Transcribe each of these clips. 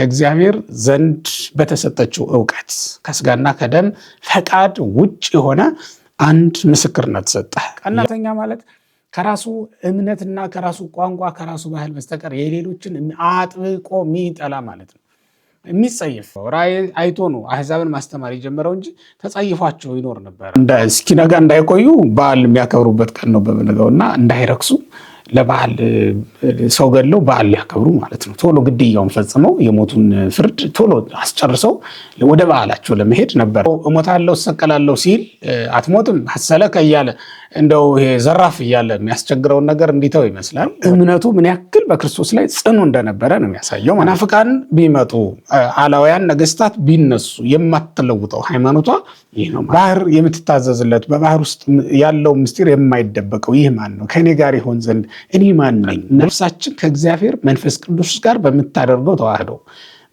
ከእግዚአብሔር ዘንድ በተሰጠችው ዕውቀት ከስጋና ከደም ፈቃድ ውጭ የሆነ አንድ ምስክርነት ሰጠ። ቀናተኛ ማለት ከራሱ እምነትና ከራሱ ቋንቋ ከራሱ ባህል በስተቀር የሌሎችን አጥብቆ የሚጠላ ማለት ነው። የሚጸይፍ ራእይ አይቶ ነው አሕዛብን ማስተማር የጀመረው እንጂ ተጸይፏቸው ይኖር ነበር። እስኪነጋ እንዳይቆዩ በዓል የሚያከብሩበት ቀን ነው በበነጋውና እንዳይረክሱ ለበዓል ሰው ገድለው በዓል ሊያከብሩ ማለት ነው። ቶሎ ግድያውን ፈጽመው የሞቱን ፍርድ ቶሎ አስጨርሰው ወደ በዓላቸው ለመሄድ ነበር። እሞታለሁ እሰቀላለሁ ሲል አትሞትም ሐሰለከ እያለ እንደው ይሄ ዘራፍ እያለ የሚያስቸግረውን ነገር እንዲተው ይመስላል። እምነቱ ምን ያክል በክርስቶስ ላይ ጽኑ እንደነበረ ነው የሚያሳየው። መናፍቃን ቢመጡ አላውያን ነገስታት ቢነሱ የማትለውጠው ሃይማኖቷ ይህ ነው። ባህር የምትታዘዝለት በባህር ውስጥ ያለው ምስጢር የማይደበቀው ይህ ማን ነው? ከኔ ጋር ይሆን ዘንድ እኔ ማን ነኝ? ነፍሳችን ከእግዚአብሔር መንፈስ ቅዱስ ጋር በምታደርገው ተዋህዶ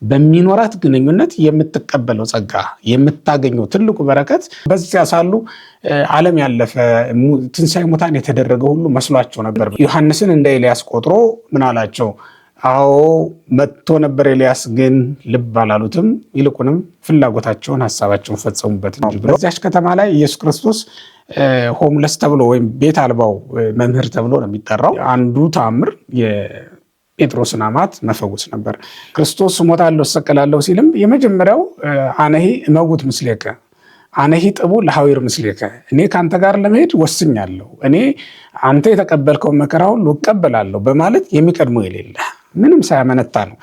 በሚኖራት ግንኙነት የምትቀበለው ጸጋ የምታገኘው ትልቁ በረከት በዚያ ሳሉ ዓለም ያለፈ ትንሣኤ ሙታን የተደረገ ሁሉ መስሏቸው ነበር። ዮሐንስን እንደ ኤልያስ ቆጥሮ ምን አላቸው? አዎ መጥቶ ነበር ኤልያስ፣ ግን ልብ አላሉትም፣ ይልቁንም ፍላጎታቸውን ሐሳባቸውን ፈጸሙበት ነው። በዚያች ከተማ ላይ ኢየሱስ ክርስቶስ ሆምለስ ተብሎ ወይም ቤት አልባው መምህር ተብሎ ነው የሚጠራው። አንዱ ተአምር ጴጥሮስን አማት መፈወስ ነበር። ክርስቶስ እሞታለሁ እሰቀላለሁ ሲልም የመጀመሪያው አነሂ እመውት ምስሌከ አነሂ ጥቡ ለሐዊር ምስሌከ፣ እኔ ከአንተ ጋር ለመሄድ ወስኛለሁ፣ እኔ አንተ የተቀበልከውን መከራ ሁሉ እቀበላለሁ በማለት የሚቀድመው የሌለ ምንም ሳያመነታ ነው።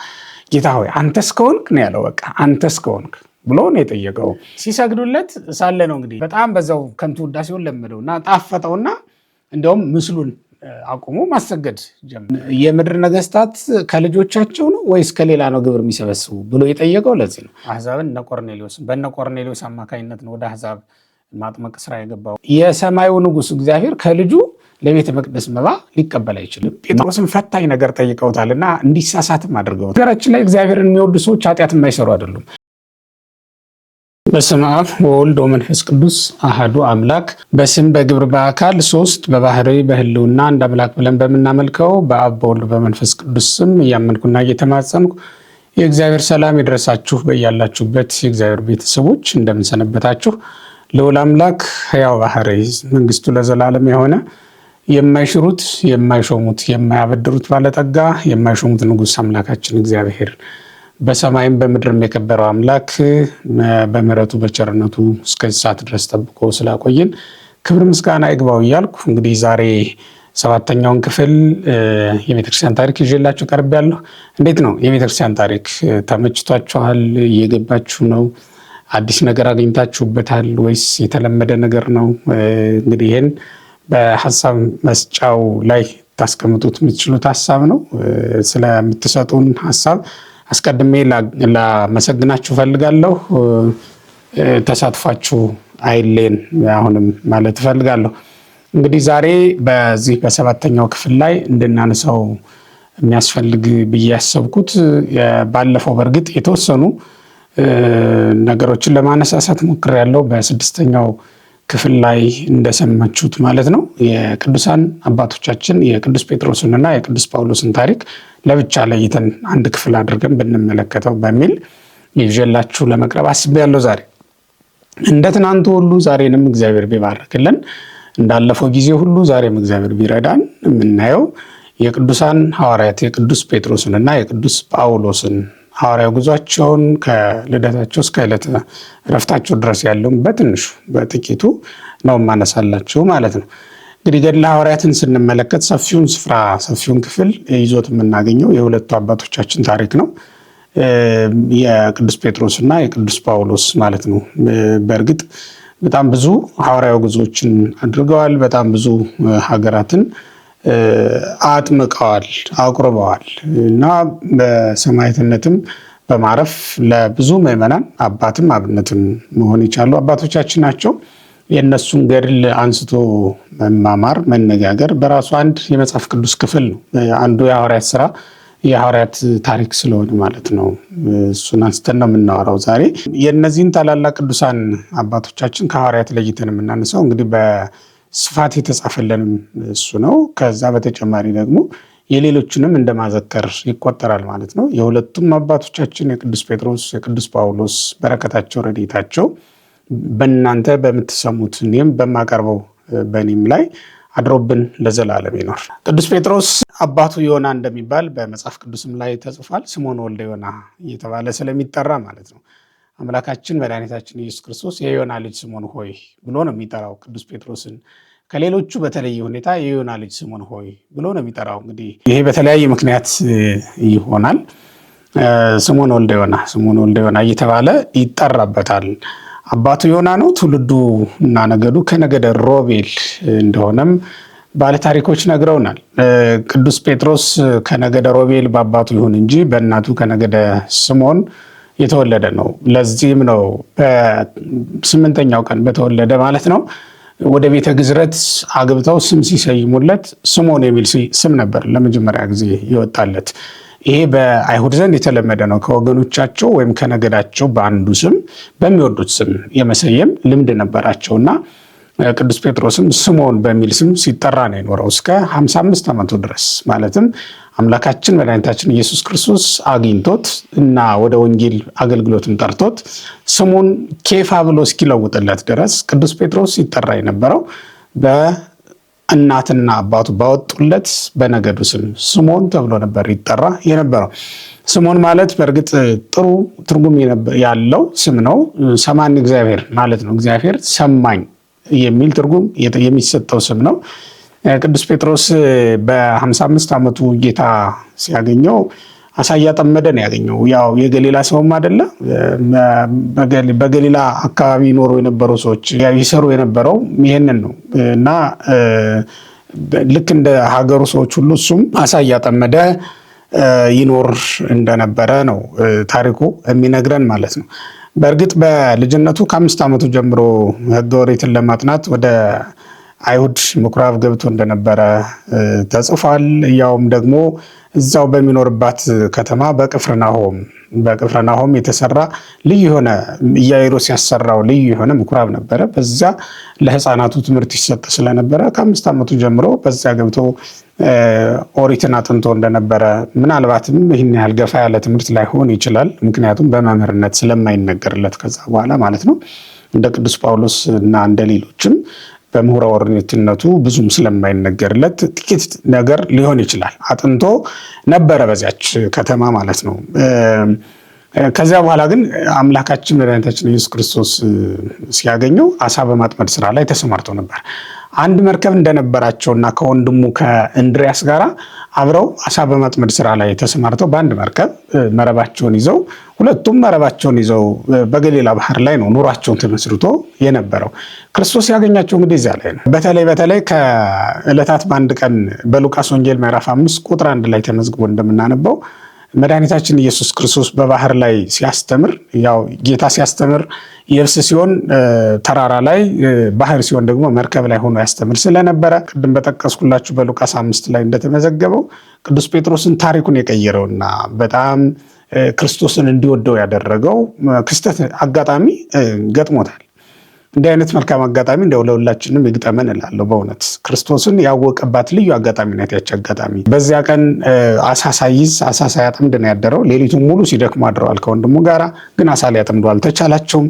ጌታ ሆይ አንተስ ከሆንክ ነው ያለው። በቃ አንተስ ከሆንክ ብሎ ነው የጠየቀው። ሲሰግዱለት ሳለ ነው እንግዲህ በጣም በዛው ከንቱ ውዳሴውን ለመደውና ጣፈጠውና እንደውም ምስሉን አቁሞ ማሰገድ ጀመረ። የምድር ነገስታት ከልጆቻቸው ነው ወይስ ከሌላ ነው ግብር የሚሰበስቡ ብሎ የጠየቀው ለዚህ ነው። አሕዛብን በነ ቆርኔሌዎስ አማካኝነት ነው ወደ አሕዛብ ማጥመቅ ስራ የገባው። የሰማዩ ንጉሥ እግዚአብሔር ከልጁ ለቤተ መቅደስ መባ ሊቀበል አይችልም። ጴጥሮስን ፈታኝ ነገር ጠይቀውታልና እንዲሳሳትም አድርገውታል። ነገራችን ላይ እግዚአብሔርን የሚወዱ ሰዎች ኃጢአት የማይሰሩ አይደሉም። በስመ አብ ወወልድ ወመንፈስ ቅዱስ አሐዱ አምላክ። በስም በግብር በአካል ሶስት በባህሪ በህልውና አንድ አምላክ ብለን በምናመልከው በአብ በወልድ በመንፈስ ቅዱስ ስም እያመንኩና እየተማጸንኩ የእግዚአብሔር ሰላም ይድረሳችሁ በያላችሁበት የእግዚአብሔር ቤተሰቦች እንደምንሰነበታችሁ። ልዑል አምላክ ሕያው ባህሪ መንግስቱ ለዘላለም የሆነ የማይሽሩት የማይሾሙት የማያበድሩት ባለጠጋ የማይሾሙት ንጉሥ አምላካችን እግዚአብሔር በሰማይም በምድርም የከበረው አምላክ በምሕረቱ በቸርነቱ እስከዚህ ሰዓት ድረስ ጠብቆ ስላቆየን ክብር ምስጋና ይግባው እያልኩ እንግዲህ ዛሬ ሰባተኛውን ክፍል የቤተክርስቲያን ታሪክ ይዤላችሁ ቀርቤያለሁ። እንዴት ነው የቤተክርስቲያን ታሪክ? ተመችቷችኋል? እየገባችሁ ነው? አዲስ ነገር አግኝታችሁበታል ወይስ የተለመደ ነገር ነው? እንግዲህ ይህን በሀሳብ መስጫው ላይ ታስቀምጡት የምትችሉት ሀሳብ ነው። ስለምትሰጡን ሀሳብ አስቀድሜ ላመሰግናችሁ ፈልጋለሁ። ተሳትፏችሁ አይሌን አሁንም ማለት ፈልጋለሁ። እንግዲህ ዛሬ በዚህ በሰባተኛው ክፍል ላይ እንድናነሳው የሚያስፈልግ ብዬ ያሰብኩት ባለፈው በእርግጥ የተወሰኑ ነገሮችን ለማነሳሳት ሞክሬያለሁ። በስድስተኛው ክፍል ላይ እንደሰማችሁት ማለት ነው የቅዱሳን አባቶቻችን የቅዱስ ጴጥሮስንና የቅዱስ ጳውሎስን ታሪክ ለብቻ ለይተን አንድ ክፍል አድርገን ብንመለከተው በሚል ይዤላችሁ ለመቅረብ አስቤያለሁ። ዛሬ እንደ ትናንቱ ሁሉ ዛሬንም እግዚአብሔር ቢባርክልን፣ እንዳለፈው ጊዜ ሁሉ ዛሬም እግዚአብሔር ቢረዳን የምናየው የቅዱሳን ሐዋርያት የቅዱስ ጴጥሮስንና የቅዱስ ጳውሎስን ሐዋርያው ጉዟቸውን ከልደታቸው እስከ ዕለተ ዕረፍታቸው ድረስ ያለውን በትንሹ በጥቂቱ ነው ማነሳላችሁ ማለት ነው። እንግዲህ ገድለ ሐዋርያትን ስንመለከት ሰፊውን ስፍራ ሰፊውን ክፍል ይዞት የምናገኘው የሁለቱ አባቶቻችን ታሪክ ነው። የቅዱስ ጴጥሮስና የቅዱስ ጳውሎስ ማለት ነው። በእርግጥ በጣም ብዙ ሐዋርያው ጉዞዎችን አድርገዋል። በጣም ብዙ ሀገራትን አጥምቀዋል፣ አቁርበዋል እና በሰማዕትነትም በማረፍ ለብዙ ምዕመናን አባትም አብነትም መሆን የቻሉ አባቶቻችን ናቸው። የእነሱን ገድል አንስቶ መማማር መነጋገር በራሱ አንድ የመጽሐፍ ቅዱስ ክፍል ነው። አንዱ የሐዋርያት ስራ የሐዋርያት ታሪክ ስለሆነ ማለት ነው። እሱን አንስተን ነው የምናወራው ዛሬ። የእነዚህን ታላላቅ ቅዱሳን አባቶቻችን ከሐዋርያት ለይተን የምናነሳው እንግዲህ በስፋት የተጻፈልንም እሱ ነው። ከዛ በተጨማሪ ደግሞ የሌሎችንም እንደማዘከር ይቆጠራል ማለት ነው። የሁለቱም አባቶቻችን የቅዱስ ጴጥሮስ የቅዱስ ጳውሎስ በረከታቸው ረድኤታቸው በእናንተ በምትሰሙት እኔም በማቀርበው በእኔም ላይ አድሮብን ለዘላለም ይኖር። ቅዱስ ጴጥሮስ አባቱ ዮና እንደሚባል በመጽሐፍ ቅዱስም ላይ ተጽፏል። ስምዖን ወልደ ዮና እየተባለ ስለሚጠራ ማለት ነው። አምላካችን መድኃኒታችን ኢየሱስ ክርስቶስ የዮና ልጅ ስምዖን ሆይ ብሎ ነው የሚጠራው ቅዱስ ጴጥሮስን። ከሌሎቹ በተለየ ሁኔታ የዮና ልጅ ስምዖን ሆይ ብሎ ነው የሚጠራው። እንግዲህ ይሄ በተለያየ ምክንያት ይሆናል። ስምዖን ወልደ ዮና እየተባለ ይጠራበታል። አባቱ ዮና ነው። ትውልዱ እና ነገዱ ከነገደ ሮቤል እንደሆነም ባለታሪኮች ነግረውናል። ቅዱስ ጴጥሮስ ከነገደ ሮቤል በአባቱ ይሁን እንጂ በእናቱ ከነገደ ስምዖን የተወለደ ነው። ለዚህም ነው በ8ኛው ቀን በተወለደ ማለት ነው ወደ ቤተ ግዝረት አግብተው ስም ሲሰይሙለት ስምዖን የሚል ስም ነበር ለመጀመሪያ ጊዜ ይወጣለት። ይሄ በአይሁድ ዘንድ የተለመደ ነው። ከወገኖቻቸው ወይም ከነገዳቸው በአንዱ ስም በሚወዱት ስም የመሰየም ልምድ ነበራቸውና ቅዱስ ጴጥሮስም ስምዖን በሚል ስም ሲጠራ ነው የኖረው እስከ 55 ዓመቱ ድረስ። ማለትም አምላካችን መድኃኒታችን ኢየሱስ ክርስቶስ አግኝቶት እና ወደ ወንጌል አገልግሎትም ጠርቶት ስሙን ኬፋ ብሎ እስኪለውጥለት ድረስ ቅዱስ ጴጥሮስ ሲጠራ የነበረው በእናትና አባቱ ባወጡለት በነገዱ ስም ስምዖን ተብሎ ነበር ይጠራ የነበረው። ስምዖን ማለት በእርግጥ ጥሩ ትርጉም ያለው ስም ነው። ሰማን እግዚአብሔር ማለት ነው። እግዚአብሔር ሰማኝ የሚል ትርጉም የሚሰጠው ስም ነው። ቅዱስ ጴጥሮስ በ55 ዓመቱ ጌታ ሲያገኘው አሳ እያጠመደ ነው ያገኘው። ያው የገሊላ ሰውም አይደለ። በገሊላ አካባቢ ይኖሩ የነበሩ ሰዎች ይሰሩ የነበረው ይሄንን ነው እና ልክ እንደ ሀገሩ ሰዎች ሁሉ እሱም አሳ እያጠመደ ይኖር እንደነበረ ነው ታሪኩ የሚነግረን ማለት ነው። በእርግጥ በልጅነቱ ከ5 ዓመቱ ጀምሮ ሕገ ኦሪትን ለማጥናት ወደ አይሁድ ምኩራብ ገብቶ እንደነበረ ተጽፏል። ያውም ደግሞ እዛው በሚኖርባት ከተማ በቅፍርናሆም የተሰራ ልዩ የሆነ ኢያኢሮስ ያሰራው ልዩ የሆነ ምኩራብ ነበረ። በዛ ለሕፃናቱ ትምህርት ይሰጥ ስለነበረ ከ5 ዓመቱ ጀምሮ በዛ ገብቶ ኦሪትን አጥንቶ እንደነበረ ምናልባትም ይህን ያህል ገፋ ያለ ትምህርት ላይሆን ይችላል። ምክንያቱም በመምህርነት ስለማይነገርለት ከዛ በኋላ ማለት ነው እንደ ቅዱስ ጳውሎስ እና እንደ ሌሎችም በምሁረ ኦሪትነቱ ብዙም ስለማይነገርለት ጥቂት ነገር ሊሆን ይችላል አጥንቶ ነበረ በዚያች ከተማ ማለት ነው። ከዚያ በኋላ ግን አምላካችን መድኃኒታችን ኢየሱስ ክርስቶስ ሲያገኘው አሳ በማጥመድ ስራ ላይ ተሰማርቶ ነበር። አንድ መርከብ እንደነበራቸውና ከወንድሙ ከእንድሪያስ ጋር አብረው አሳ በማጥመድ ስራ ላይ ተሰማርተው በአንድ መርከብ መረባቸውን ይዘው ሁለቱም መረባቸውን ይዘው በገሊላ ባህር ላይ ነው ኑሯቸውን ተመስርቶ የነበረው። ክርስቶስ ያገኛቸው እንግዲህ እዚያ ላይ ነው። በተለይ ከዕለታት በአንድ ቀን በሉቃስ ወንጌል ምዕራፍ 5 ቁጥር 1 ላይ ተመዝግቦ እንደምናነበው መድኃኒታችን ኢየሱስ ክርስቶስ በባህር ላይ ሲያስተምር፣ ያው ጌታ ሲያስተምር የብስ ሲሆን ተራራ ላይ፣ ባህር ሲሆን ደግሞ መርከብ ላይ ሆኖ ያስተምር ስለነበረ ቅድም በጠቀስኩላችሁ በሉቃስ 5 ላይ እንደተመዘገበው ቅዱስ ጴጥሮስን ታሪኩን የቀየረውና በጣም ክርስቶስን እንዲወደው ያደረገው ክስተት አጋጣሚ ገጥሞታል። እንዲህ አይነት መልካም አጋጣሚ እንደው ለሁላችንም ይግጠመን እላለሁ። በእውነት ክርስቶስን ያወቀባት ልዩ አጋጣሚ ናት ያች አጋጣሚ። በዚያ ቀን አሳ ሳይዝ አሳ ሳያጠምድ ነው ያደረው። ሌሊቱን ሙሉ ሲደክሙ አድረዋል ከወንድሙ ጋራ፣ ግን አሳ ሊያጠምዱ አልተቻላቸውም።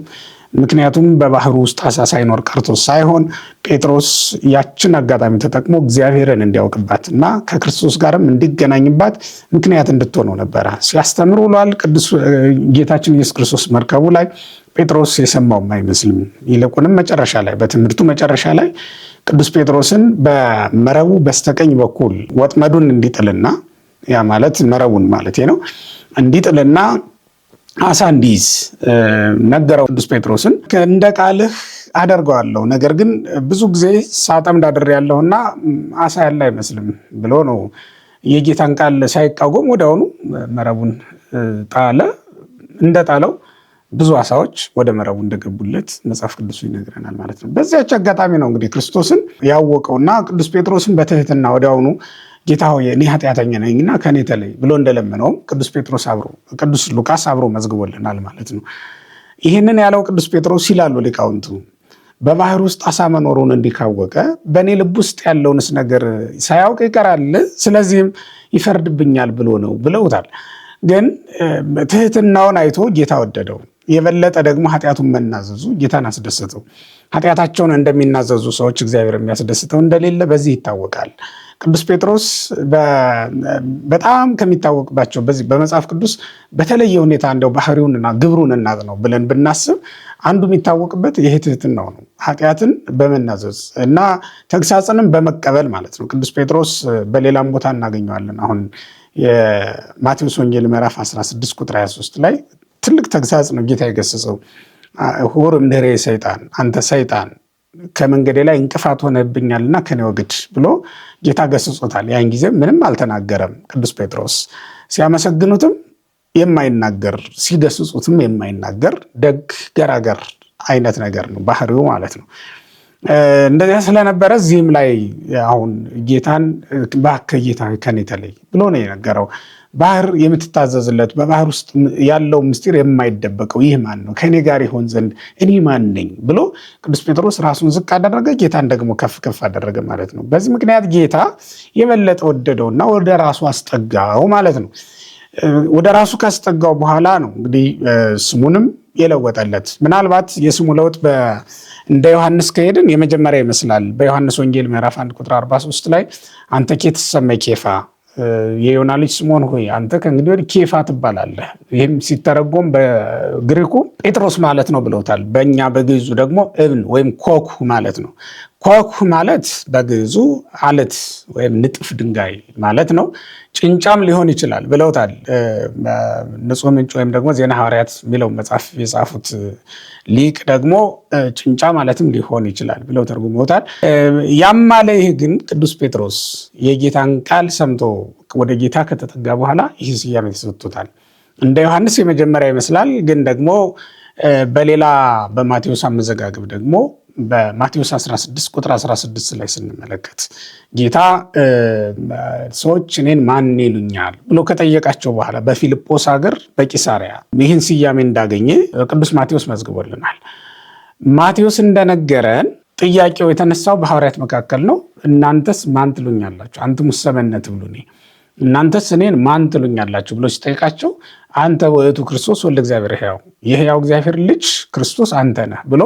ምክንያቱም በባህሩ ውስጥ አሳ ሳይኖር ቀርቶ ሳይሆን ጴጥሮስ ያችን አጋጣሚ ተጠቅሞ እግዚአብሔርን እንዲያውቅባት እና ከክርስቶስ ጋርም እንዲገናኝባት ምክንያት እንድትሆነው ነበረ ሲያስተምር ውሏል። ቅዱስ ጌታችን ኢየሱስ ክርስቶስ መርከቡ ላይ ጴጥሮስ የሰማውም አይመስልም። ይልቁንም መጨረሻ ላይ በትምህርቱ መጨረሻ ላይ ቅዱስ ጴጥሮስን በመረቡ በስተቀኝ በኩል ወጥመዱን እንዲጥልና ያ ማለት መረቡን ማለት ነው እንዲጥልና አሳ እንዲይዝ ነገረው። ቅዱስ ጴጥሮስን እንደ ቃልህ አደርገዋለሁ፣ ነገር ግን ብዙ ጊዜ ሳጠምድ አድሬያለሁና አሳ ያለ አይመስልም ብሎ ነው የጌታን ቃል ሳይቃወም ወዲያውኑ መረቡን ጣለ። እንደጣለው ብዙ አሳዎች ወደ መረቡ እንደገቡለት መጽሐፍ ቅዱሱ ይነግረናል ማለት ነው። በዚያች አጋጣሚ ነው እንግዲህ ክርስቶስን ያወቀውና ቅዱስ ጴጥሮስን በትህትና ወዲያውኑ ጌታ ሆይ እኔ ኃጢአተኛ ነኝና ከኔ ተለይ ብሎ እንደለመነውም ቅዱስ ሉቃስ አብሮ መዝግቦልናል ማለት ነው። ይህንን ያለው ቅዱስ ጴጥሮስ ይላሉ ሊቃውንቱ በባህር ውስጥ አሳ መኖሩን እንዲካወቀ በእኔ ልብ ውስጥ ያለውንስ ነገር ሳያውቅ ይቀራል፣ ስለዚህም ይፈርድብኛል ብሎ ነው ብለውታል። ግን ትህትናውን አይቶ ጌታ ወደደው። የበለጠ ደግሞ ኃጢአቱን መናዘዙ ጌታን አስደሰተው። ኃጢአታቸውን እንደሚናዘዙ ሰዎች እግዚአብሔር የሚያስደስተው እንደሌለ በዚህ ይታወቃል። ቅዱስ ጴጥሮስ በጣም ከሚታወቅባቸው በዚህ በመጽሐፍ ቅዱስ በተለየ ሁኔታ እንደው ባህሪውንና ግብሩን እናጥነው ብለን ብናስብ አንዱ የሚታወቅበት ይሄ ትህትናው ነው። ኃጢአትን በመናዘዝ እና ተግሳጽንም በመቀበል ማለት ነው። ቅዱስ ጴጥሮስ በሌላም ቦታ እናገኘዋለን። አሁን የማቴዎስ ወንጌል ምዕራፍ 16 ቁጥር 23 ላይ ትልቅ ተግሳጽ ነው ጌታ የገሰጸው። ሁር እምድኅሬ ሰይጣን፣ አንተ ሰይጣን ከመንገዴ ላይ እንቅፋት ሆነብኛልና ከኔ ወግድ ብሎ ጌታ ገስጾታል። ያን ጊዜ ምንም አልተናገረም ቅዱስ ጴጥሮስ። ሲያመሰግኑትም የማይናገር ሲገስጹትም የማይናገር ደግ ገራገር አይነት ነገር ነው ባህሪው ማለት ነው። እንደዚያ ስለነበረ እዚህም ላይ አሁን ጌታን እባክህ ጌታ ከኔ ተለይ ብሎ ነው የነገረው። ባህር የምትታዘዝለት በባህር ውስጥ ያለው ምስጢር የማይደበቀው ይህ ማን ነው? ከኔ ጋር ይሆን ዘንድ እኔ ማን ነኝ ብሎ ቅዱስ ጴጥሮስ ራሱን ዝቅ አደረገ፣ ጌታን ደግሞ ከፍ ከፍ አደረገ ማለት ነው። በዚህ ምክንያት ጌታ የበለጠ ወደደውና ወደ ራሱ አስጠጋው ማለት ነው። ወደ ራሱ ካስጠጋው በኋላ ነው እንግዲህ ስሙንም የለወጠለት። ምናልባት የስሙ ለውጥ እንደ ዮሐንስ ከሄድን የመጀመሪያ ይመስላል። በዮሐንስ ወንጌል ምዕራፍ 1 ቁጥር 43 ላይ አንተ ኬትሰመይ ኬፋ፣ የዮና ልጅ ስምዖን ሆይ አንተ ከእንግዲህ ወዲህ ኬፋ ትባላለህ። ይህም ሲተረጎም በግሪኩ ጴጥሮስ ማለት ነው ብለውታል። በእኛ በግዕዙ ደግሞ እብን ወይም ኮኩ ማለት ነው። ኮኩ ማለት በግዕዙ አለት ወይም ንጥፍ ድንጋይ ማለት ነው። ጭንጫም ሊሆን ይችላል ብለውታል። ንጹሕ ምንጭ ወይም ደግሞ ዜና ሐዋርያት የሚለው መጽሐፍ የጻፉት ሊቅ ደግሞ ጭንጫ ማለትም ሊሆን ይችላል ብለው ተርጉመውታል። ያም አለ ይህ ግን ቅዱስ ጴጥሮስ የጌታን ቃል ሰምቶ ወደ ጌታ ከተጠጋ በኋላ ይህ ስያሜ ተሰጥቶታል። እንደ ዮሐንስ የመጀመሪያ ይመስላል፣ ግን ደግሞ በሌላ በማቴዎስ አመዘጋገብ ደግሞ በማቴዎስ 16 ቁጥር 16 ላይ ስንመለከት ጌታ ሰዎች እኔን ማን ይሉኛል ብሎ ከጠየቃቸው በኋላ በፊልጶስ ሀገር በቂሳሪያ ይህን ስያሜ እንዳገኘ ቅዱስ ማቴዎስ መዝግቦልናል። ማቴዎስ እንደነገረን ጥያቄው የተነሳው በሐዋርያት መካከል ነው። እናንተስ ማን ትሉኛላችሁ? አንትሙሰ መነ ትብሉኒ፣ እናንተስ እኔን ማን ትሉኛላችሁ ብሎ ሲጠይቃቸው አንተ ውእቱ ክርስቶስ ወልደ እግዚአብሔር ሕያው፣ የሕያው እግዚአብሔር ልጅ ክርስቶስ አንተ ነህ ብሎ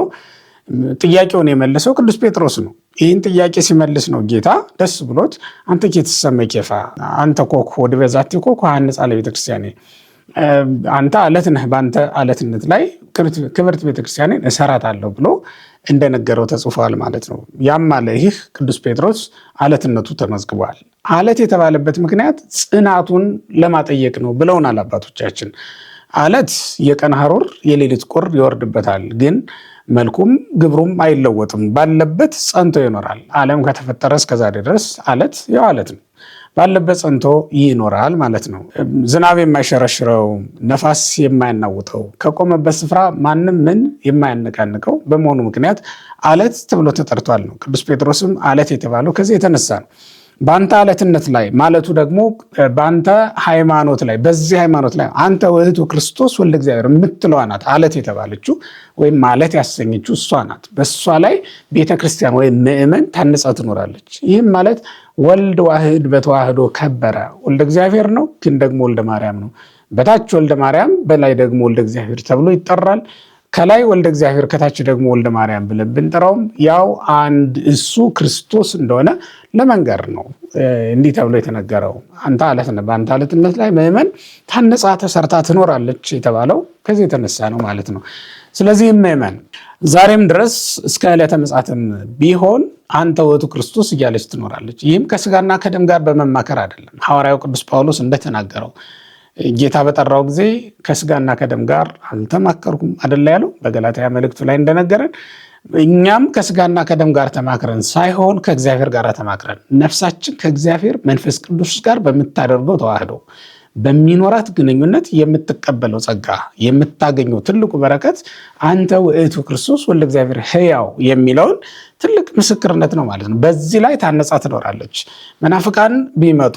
ጥያቄውን የመለሰው ቅዱስ ጴጥሮስ ነው። ይህን ጥያቄ ሲመልስ ነው ጌታ ደስ ብሎት አንተ ኬትሰመይ ኬፋ፣ አንተ ኮኩ ወዲበ ዛቲ ኮኩ ሐንጻ ለቤተክርስቲያኔ፣ አንተ አለት ነህ፣ በአንተ አለትነት ላይ ክብርት ቤተክርስቲያኔን እሰራታለሁ ብሎ እንደነገረው ተጽፏል ማለት ነው። ያም አለ ይህ ቅዱስ ጴጥሮስ አለትነቱ ተመዝግቧል። አለት የተባለበት ምክንያት ጽናቱን ለማጠየቅ ነው ብለውናል አባቶቻችን። አለት የቀን ሐሩር የሌሊት ቁር ይወርድበታል፣ ግን መልኩም ግብሩም አይለወጥም፣ ባለበት ጸንቶ ይኖራል። ዓለም ከተፈጠረ እስከዛሬ ድረስ አለት ያው አለት ነው፣ ባለበት ጸንቶ ይኖራል ማለት ነው። ዝናብ የማይሸረሽረው፣ ነፋስ የማያናውጠው፣ ከቆመበት ስፍራ ማንም ምን የማያነቃንቀው በመሆኑ ምክንያት አለት ተብሎ ተጠርቷል ነው። ቅዱስ ጴጥሮስም አለት የተባለው ከዚህ የተነሳ ነው። በአንተ አለትነት ላይ ማለቱ ደግሞ በአንተ ሃይማኖት ላይ በዚህ ሃይማኖት ላይ አንተ ውእቱ ክርስቶስ ወልደ እግዚአብሔር የምትለዋ ናት አለት የተባለችው ወይም ማለት ያሰኘችው እሷ ናት። በእሷ ላይ ቤተክርስቲያን ወይም ምእመን ታንጻ ትኖራለች። ይህም ማለት ወልድ ዋህድ በተዋህዶ ከበረ። ወልደ እግዚአብሔር ነው፣ ግን ደግሞ ወልደ ማርያም ነው። በታች ወልደ ማርያም በላይ ደግሞ ወልደ እግዚአብሔር ተብሎ ይጠራል። ከላይ ወልደ እግዚአብሔር ከታች ደግሞ ወልደ ማርያም ብለን ብንጠራውም ያው አንድ እሱ ክርስቶስ እንደሆነ ለመንገር ነው እንዲህ ተብሎ የተነገረው። አንተ አለት ነህ፣ በአንተ አለትነት ላይ ምእመን ታንጻ ተሰርታ ትኖራለች የተባለው ከዚህ የተነሳ ነው ማለት ነው። ስለዚህም ምእመን ዛሬም ድረስ እስከ ዕለተ ምጽአትም ቢሆን አንተ ውእቱ ክርስቶስ እያለች ትኖራለች። ይህም ከስጋና ከደም ጋር በመማከር አይደለም። ሐዋርያው ቅዱስ ጳውሎስ እንደተናገረው ጌታ በጠራው ጊዜ ከስጋና ከደም ጋር አልተማከርኩም አይደለ ያለው በገላትያ መልእክቱ ላይ እንደነገረን፣ እኛም ከስጋና ከደም ጋር ተማክረን ሳይሆን ከእግዚአብሔር ጋር ተማክረን ነፍሳችን ከእግዚአብሔር መንፈስ ቅዱስ ጋር በምታደርገው ተዋህዶ በሚኖራት ግንኙነት የምትቀበለው ጸጋ የምታገኘው ትልቁ በረከት አንተ ውእቱ ክርስቶስ ወልደ እግዚአብሔር ሕያው የሚለውን ትልቅ ምስክርነት ነው ማለት ነው። በዚህ ላይ ታነጻ ትኖራለች። መናፍቃን ቢመጡ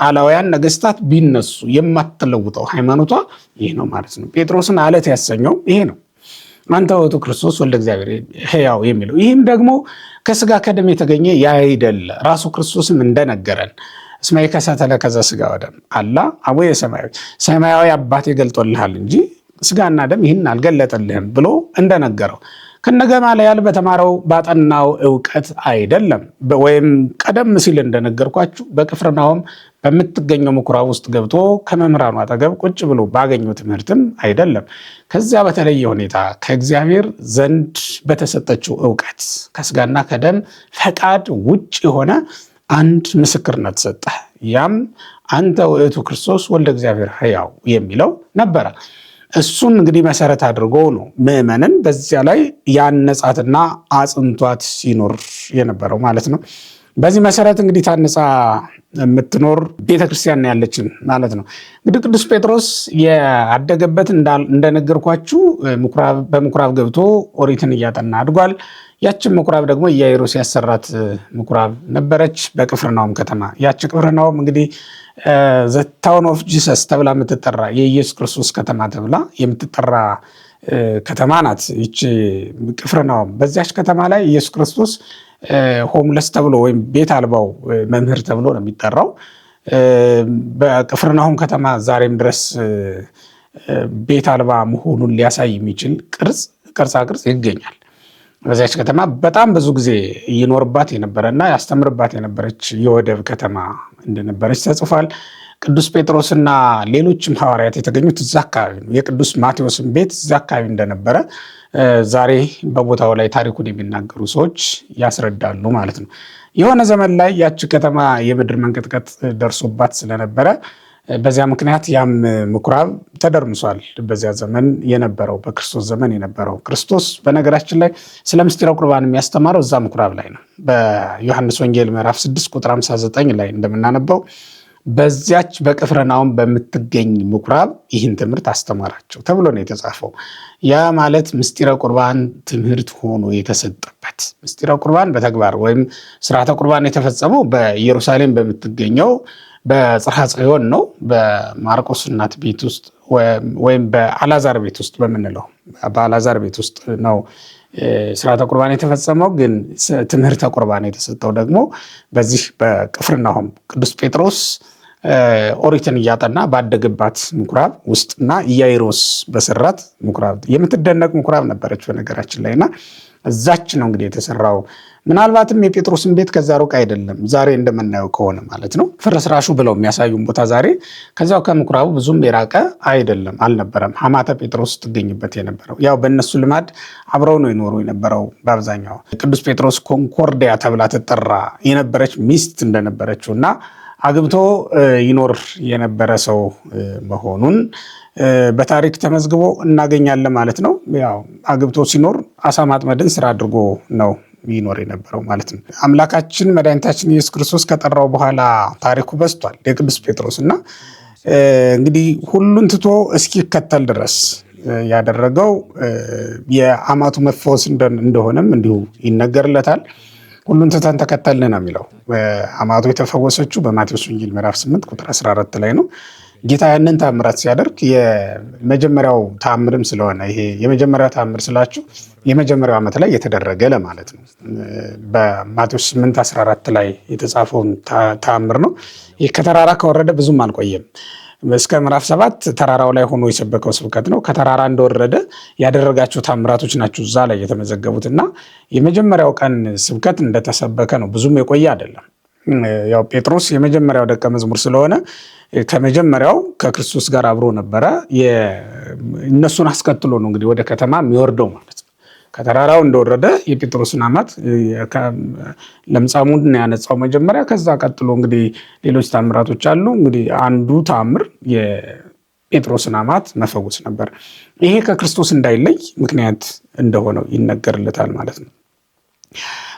አላውያን ነገስታት ቢነሱ የማትለውጠው ሃይማኖቷ ይህ ነው ማለት ነው። ጴጥሮስን አለት ያሰኘው ይሄ ነው። አንተ ውእቱ ክርስቶስ ወልደ እግዚአብሔር ሕያው የሚለው ይህም ደግሞ ከስጋ ከደም የተገኘ ያይደለ ራሱ ክርስቶስም እንደነገረን እስመ ኢከሰተ ለከ ዘሥጋ ወደም አላ አቡየ ሰማያዊ ሰማያዊ አባቴ ገልጦልሃል እንጂ ስጋና ደም ይህን አልገለጠልህም ብሎ እንደነገረው ከነገማልያል በተማረው ባጠናው ዕውቀት አይደለም። ወይም ቀደም ሲል እንደነገርኳችሁ በቅፍርናሆም በምትገኘው ምኩራብ ውስጥ ገብቶ ከመምህራኑ አጠገብ ቁጭ ብሎ ባገኘው ትምህርትም አይደለም። ከዚያ በተለየ ሁኔታ ከእግዚአብሔር ዘንድ በተሰጠችው ዕውቀት ከስጋና ከደም ፈቃድ ውጭ የሆነ አንድ ምስክርነት ሰጠ። ያም አንተ ውእቱ ክርስቶስ ወልደ እግዚአብሔር ሕያው የሚለው ነበረ። እሱን እንግዲህ መሰረት አድርጎ ነው ምዕመንን በዚያ ላይ ያነጻትና አጽንቷት ሲኖር የነበረው ማለት ነው። በዚህ መሰረት እንግዲህ ታነጻ የምትኖር ቤተክርስቲያን ያለችን ማለት ነው። እንግዲህ ቅዱስ ጴጥሮስ ያደገበት እንደነገርኳችሁ በምኩራብ ገብቶ ኦሪትን እያጠና አድጓል። ያችን ምኩራብ ደግሞ ኢያኢሮስ ያሰራት ምኩራብ ነበረች በቅፍርናሆም ከተማ። ያች ቅፍርናሆም እንግዲህ ዘ ታውን ኦፍ ጂሰስ ተብላ የምትጠራ የኢየሱስ ክርስቶስ ከተማ ተብላ የምትጠራ ከተማ ናት ይቺ ቅፍርናሆም። በዚያች ከተማ ላይ ኢየሱስ ክርስቶስ ሆምለስ ተብሎ ወይም ቤት አልባው መምህር ተብሎ ነው የሚጠራው። በቅፍርናሆም ከተማ ዛሬም ድረስ ቤት አልባ መሆኑን ሊያሳይ የሚችል ቅርጻ ቅርጽ ይገኛል። በዚያች ከተማ በጣም ብዙ ጊዜ ይኖርባት የነበረና ያስተምርባት የነበረች የወደብ ከተማ እንደነበረች ተጽፏል። ቅዱስ ጴጥሮስና ሌሎችም ሐዋርያት የተገኙት እዛ አካባቢ ነው። የቅዱስ ማቴዎስን ቤት እዛ አካባቢ እንደነበረ ዛሬ በቦታው ላይ ታሪኩን የሚናገሩ ሰዎች ያስረዳሉ ማለት ነው። የሆነ ዘመን ላይ ያች ከተማ የምድር መንቀጥቀጥ ደርሶባት ስለነበረ በዚያ ምክንያት ያም ምኩራብ ተደርምሷል። በዚያ ዘመን የነበረው በክርስቶስ ዘመን የነበረው ክርስቶስ በነገራችን ላይ ስለ ምስጢረ ቁርባን የሚያስተማረው እዛ ምኩራብ ላይ ነው። በዮሐንስ ወንጌል ምዕራፍ 6 ቁጥር 59 ላይ እንደምናነበው በዚያች በቅፍርናሆም በምትገኝ ምኩራብ ይህን ትምህርት አስተማራቸው ተብሎ ነው የተጻፈው። ያ ማለት ምስጢረ ቁርባን ትምህርት ሆኖ የተሰጠበት ምስጢረ ቁርባን በተግባር ወይም ስርዓተ ቁርባን የተፈጸመው በኢየሩሳሌም በምትገኘው በጽርሐ ጽዮን ነው። በማርቆስ እናት ቤት ውስጥ ወይም በአልዓዛር ቤት ውስጥ በምንለው በአልዓዛር ቤት ውስጥ ነው ስርዓተ ቁርባን የተፈጸመው። ግን ትምህርተ ቁርባን የተሰጠው ደግሞ በዚህ በቅፍርናሆም ቅዱስ ጴጥሮስ ኦሪትን እያጠና ባደገባት ምኩራብ ውስጥና ኢያኢሮስ በሰራት ምኩራብ የምትደነቅ ምኩራብ ነበረች በነገራችን ላይ እና እዛች ነው እንግዲህ የተሰራው። ምናልባትም የጴጥሮስን ቤት ከዛ ሩቅ አይደለም፣ ዛሬ እንደምናየው ከሆነ ማለት ነው። ፍርስራሹ ብለው የሚያሳዩን ቦታ ዛሬ ከዚያው ከምኩራቡ ብዙም የራቀ አይደለም አልነበረም። ሐማተ ጴጥሮስ ትገኝበት የነበረው ያው በእነሱ ልማድ አብረው ነው የኖሩ የነበረው። በአብዛኛው ቅዱስ ጴጥሮስ ኮንኮርዲያ ተብላ ትጠራ የነበረች ሚስት እንደነበረችው እና አግብቶ ይኖር የነበረ ሰው መሆኑን በታሪክ ተመዝግቦ እናገኛለን ማለት ነው። ያው አግብቶ ሲኖር አሳ ማጥመድን ስራ አድርጎ ነው ይኖር የነበረው ማለት ነው። አምላካችን መድኃኒታችን ኢየሱስ ክርስቶስ ከጠራው በኋላ ታሪኩ በዝቷል የቅዱስ ጴጥሮስ እና እንግዲህ ሁሉን ትቶ እስኪከተል ድረስ ያደረገው የአማቱ መፈወስ እንደሆነም እንዲሁ ይነገርለታል። ሁሉን ትተን ተከተልን ነው የሚለው። አማቱ የተፈወሰችው በማቴዎስ ወንጌል ምዕራፍ 8 ቁጥር 14 ላይ ነው። ጌታ ያንን ታምራት ሲያደርግ የመጀመሪያው ታምርም ስለሆነ ይሄ የመጀመሪያው ታምር ስላችሁ የመጀመሪያው ዓመት ላይ የተደረገ ለማለት ነው። በማቴዎስ 8:14 ላይ የተጻፈውን ታምር ነው። ይህ ከተራራ ከወረደ ብዙም አልቆየም። እስከ ምዕራፍ 7 ተራራው ላይ ሆኖ የሰበከው ስብከት ነው። ከተራራ እንደወረደ ያደረጋቸው ታምራቶች ናቸው እዛ ላይ የተመዘገቡት እና የመጀመሪያው ቀን ስብከት እንደተሰበከ ነው። ብዙም የቆየ አይደለም። ያው ጴጥሮስ የመጀመሪያው ደቀ መዝሙር ስለሆነ ከመጀመሪያው ከክርስቶስ ጋር አብሮ ነበረ። እነሱን አስከትሎ ነው እንግዲህ ወደ ከተማ የሚወርደው ማለት ነው። ከተራራው እንደወረደ የጴጥሮስን አማት ለምጻሙን ያነጻው መጀመሪያ። ከዛ ቀጥሎ እንግዲህ ሌሎች ታምራቶች አሉ። እንግዲህ አንዱ ታምር የጴጥሮስን አማት መፈወስ ነበር። ይሄ ከክርስቶስ እንዳይለይ ምክንያት እንደሆነው ይነገርለታል ማለት ነው።